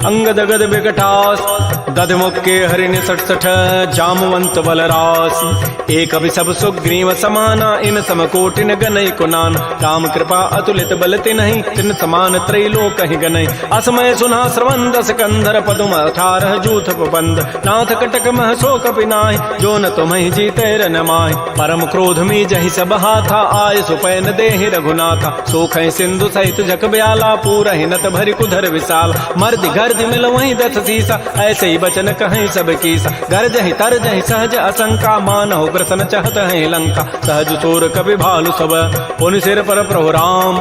अंगद गद विकटास। दध मुक्के हरिण 67, जामवंत बलरास। एक अभि सब सुग्रीव समाना, इन सम कोटिन गनई कुनान। राम कृपा अतुलित बल तिन्हि, तिन समान त्रैलोक ही गनई। असमय सुना श्रवण दस कंधर, पदुम 18 जूथ बंद। नाथ कटक मह सो कपि नाहि, जो न तुम्हि जीते रन माहि। परम क्रोध मी जहि सब हाथा, आय सुपैन देहि रघुनाथा। सोखै सिंधु सहित जग ब्याला, पूरहि नत भरि कुधर विशाल। मर्द गर्द मिल वहीं 10 सीसा, ऐसे ही बचन कहीं सब कीसा। गरजहि तरजहि सहज असंका, मानहु ग्रसन चहत है लंका। सहज चोर कपि भालु सब, पुनि सिर पर प्रभु राम।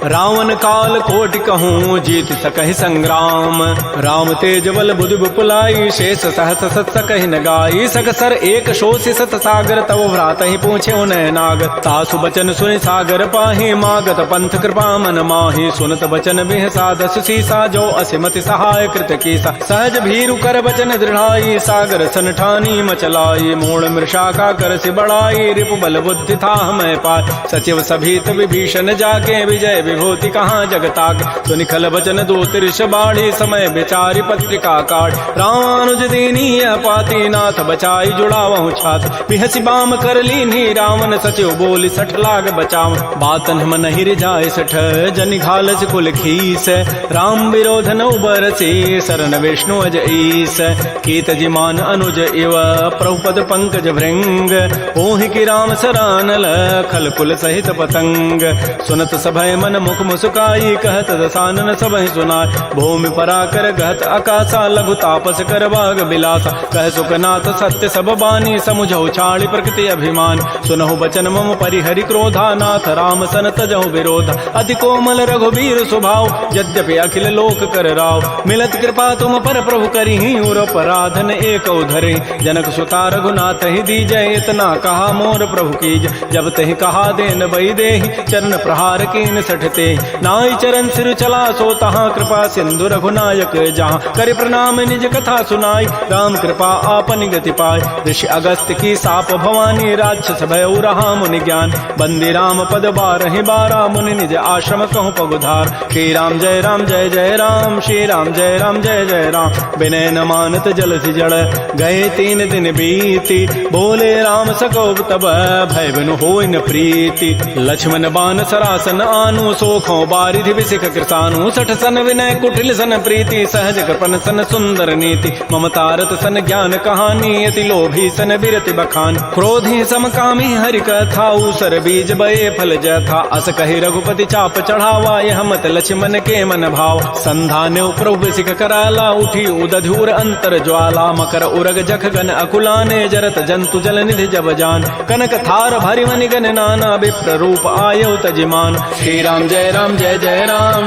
रावण काल कोटि कहूँ, जीत सकहि संग्राम। राम तेज बल बुधि विपुलाई, शेष सहस सत कहि न गाई। सकसर एक शोषि सत सागर, तब भ्रात ही पूछे उन्हें नाग। तासु बचन सुनि सागर पाहि, मागत पंथ कृपा मन माहि। सुनत बचन बिहसा 10 सीसा, जो असिमति सहाय कृत कीसा। सहज भीरु कर बचन दृढ़ाई, सागर सन ठानी मचलाई। मूढ़ मृषा का कर से बढ़ाई, रिपु बल बुद्धि था हमें पाय। सचिव सभीत विभीषण जाके, विजय विभूति कहाँ जगताक। सुनि खल बचन दो तिरष बाढ़ी, समय विचारि पत्रिका काट। रामानुज दीनी पाती, नाथ बचन बचाई जुड़ावहु छात बिहसी बाम कर लीनी रावण सचिव बोली सठ लाग बचाव बातन मन हिर जाय सठ जनि घालस कुल खीस राम विरोध न उबरसी शरण विष्णु अज ईस कीत जिमान अनुज इव प्रभुपद पंकज भृंग ओहि की राम सरानल खल कुल सहित पतंग सुनत सभय मन मुख मुस्काई कहत दसानन सबहि सुनाय भूमि पराकर गहत आकाशा लघु तापस कर बाग बिलासा कह सुखनाथ सत्य सब बानी समुझौ छाड़ी प्रकृति अभिमान सुनहु बचन मम परिहरि क्रोधा नाथ राम सन तजहु विरोध अति कोमल रघुबीर स्वभाव यद्यपि अखिल लोक कर राव मिलत कृपा तुम पर प्रभु करिहि उर पराधन एक धरे जनक सुता रघुनाथ ही दीजय इतना कहा मोर प्रभु कीज जब तहि कहा देन बई देहि चरण प्रहार कीन सठते नाई चरण सिर चला सो तहाँ कृपा सिंधु रघुनायक जहाँ कर प्रणाम निज कथा सुनाई राम कृपा आपन गति पाय ऋषि अगस्त की साप भवानी राक्षस भय रहा मुनि ज्ञान बंदी राम पद बारहि बारा मुनि निज आश्रम कहूँ पगुधार श्री राम जय राम जय जय राम श्री राम जय राम जय जय राम विनय न मानत जलधि जड़ गए 3 दिन बीती बोले राम सकोब तब भय बिनु होय न प्रीति लक्ष्मण बान सरासन आनु सोखों बारिधि विसिख कृसानु सठ सन विनय कुटिल सन प्रीति सहज कृपन सन सुंदर नीति ममतारत सन ज्ञान कहानी अति लोभी सन बिरति बखान क्रोधी समकामी हरि कथा उसर बीज बये फल जथा अस कहि रघुपति चाप चढ़ावा यह मत लक्ष्मण के मन भाव संधान प्रभु सिख कराला उठी उदधूर अंतर ज्वाला मकर उरग जख गन अकुलाने जरत जंतु जल निधि जब जान कनक थार भारी मनि गन नाना विप्र रूप आयो तजिमान श्री राम जय राम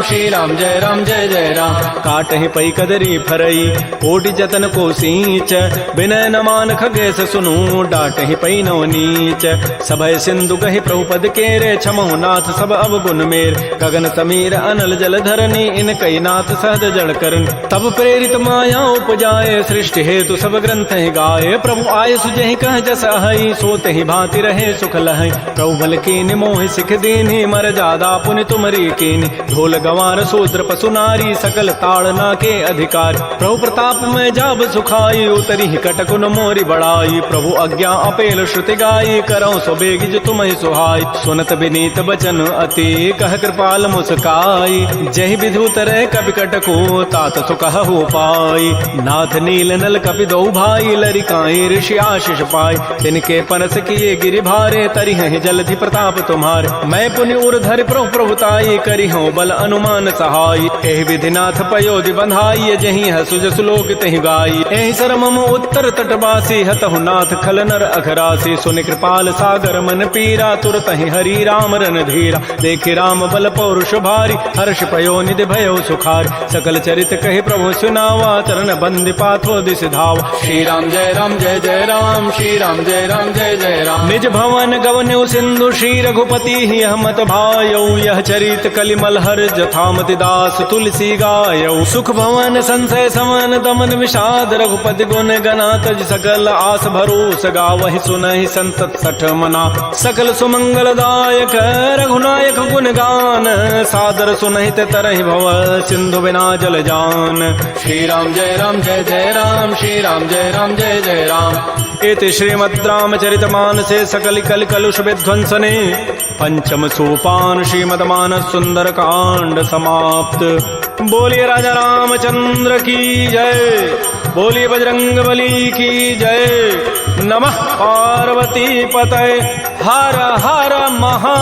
श्री राम जय राम जय जय राम काटहि पई कदरी फरई कोटि जतन को सींच विनय न मान खगेश सुनु डाटहि पई नव नीच सभय सिंधु कहि प्रभुपद केरे क्षमहु नाथ सब अवगुण मेर गगन समीर अनल जल धरनी इन कई नाथ सहज जड़ करन तब प्रेरित माया उपजाए सृष्टि हेतु सब ग्रंथ ही गाये प्रभु आय सुजहि कह जस अहई सोते ही भांति रहे सुख लहई प्रभु बल कीन मोह सिख दीन्हि मर जादा पुनि तुमरी कीन ढोल गंवार शूद्र पशु नारी सकल ताड़ना के अधिकार प्रभु प्रताप में जाब सुखाई उतरी कटकुन मोरी बड़ाई प्रभु आज्ञा अपेल श्रुति गाई करौ सो बेगिज तुम्हि सुहाई सुनत विनीत बचन अति कह कृपाल मुस्काई जहि विधि उतरे कपि कटको तात सुकहु पाई नाथ नील नल कपि दो भाई लरिकाई ऋषि आशीष पाई तिनके परस किए गिरि भारे तरिहि जलधि प्रताप तुम्हारे मैं पुनि उर धरि प्रभु प्रभुताई करि हूँ बल अनुमान सहाय एहि विधि नाथ पयोधि बंधाई जहि हसु जसु लोक तहि गाई एहि सर मम उत्तर तटवासी हतहु नाथ खल नर अघरासी सुनि कृपाल सागर मन पीरा तुरत ही हरि राम रन धीरा देखि राम बल पौरुष भारी हर्ष पयो निधि भयो सुखार सकल चरित कहि प्रभु सुनावा चरण बंदि पाथो दिस धाव श्री राम जय राम श्री राम जय जय राम निज भवन गवन्यु सिंधु श्री रघुपति ही हमत भायौ यह चरित कलिमल हर जथामति दास तुलसी गायौ सुख भवन संशय समन दमन विषाद रघुपति गुण गना तज सकल आस भरोस गावहि सुनहि संतत सठ मना सकल सुमंगल दायक रघुनायक गुण गान सादर सुनहि ते तरहि भव सिंधु बिना जल जान श्री राम जय राम श्री राम जय जय राम इति श्रीमद् रामचरितमानसे सकल कल कलुष विध्वंसने पंचम सोपान श्रीमद्मानस सुंदर कांड समाप्त। बोलिए राजा रामचंद्र की जय, बोलिए बजरंग बली की जय। नमः पार्वती पतये, हर हर महा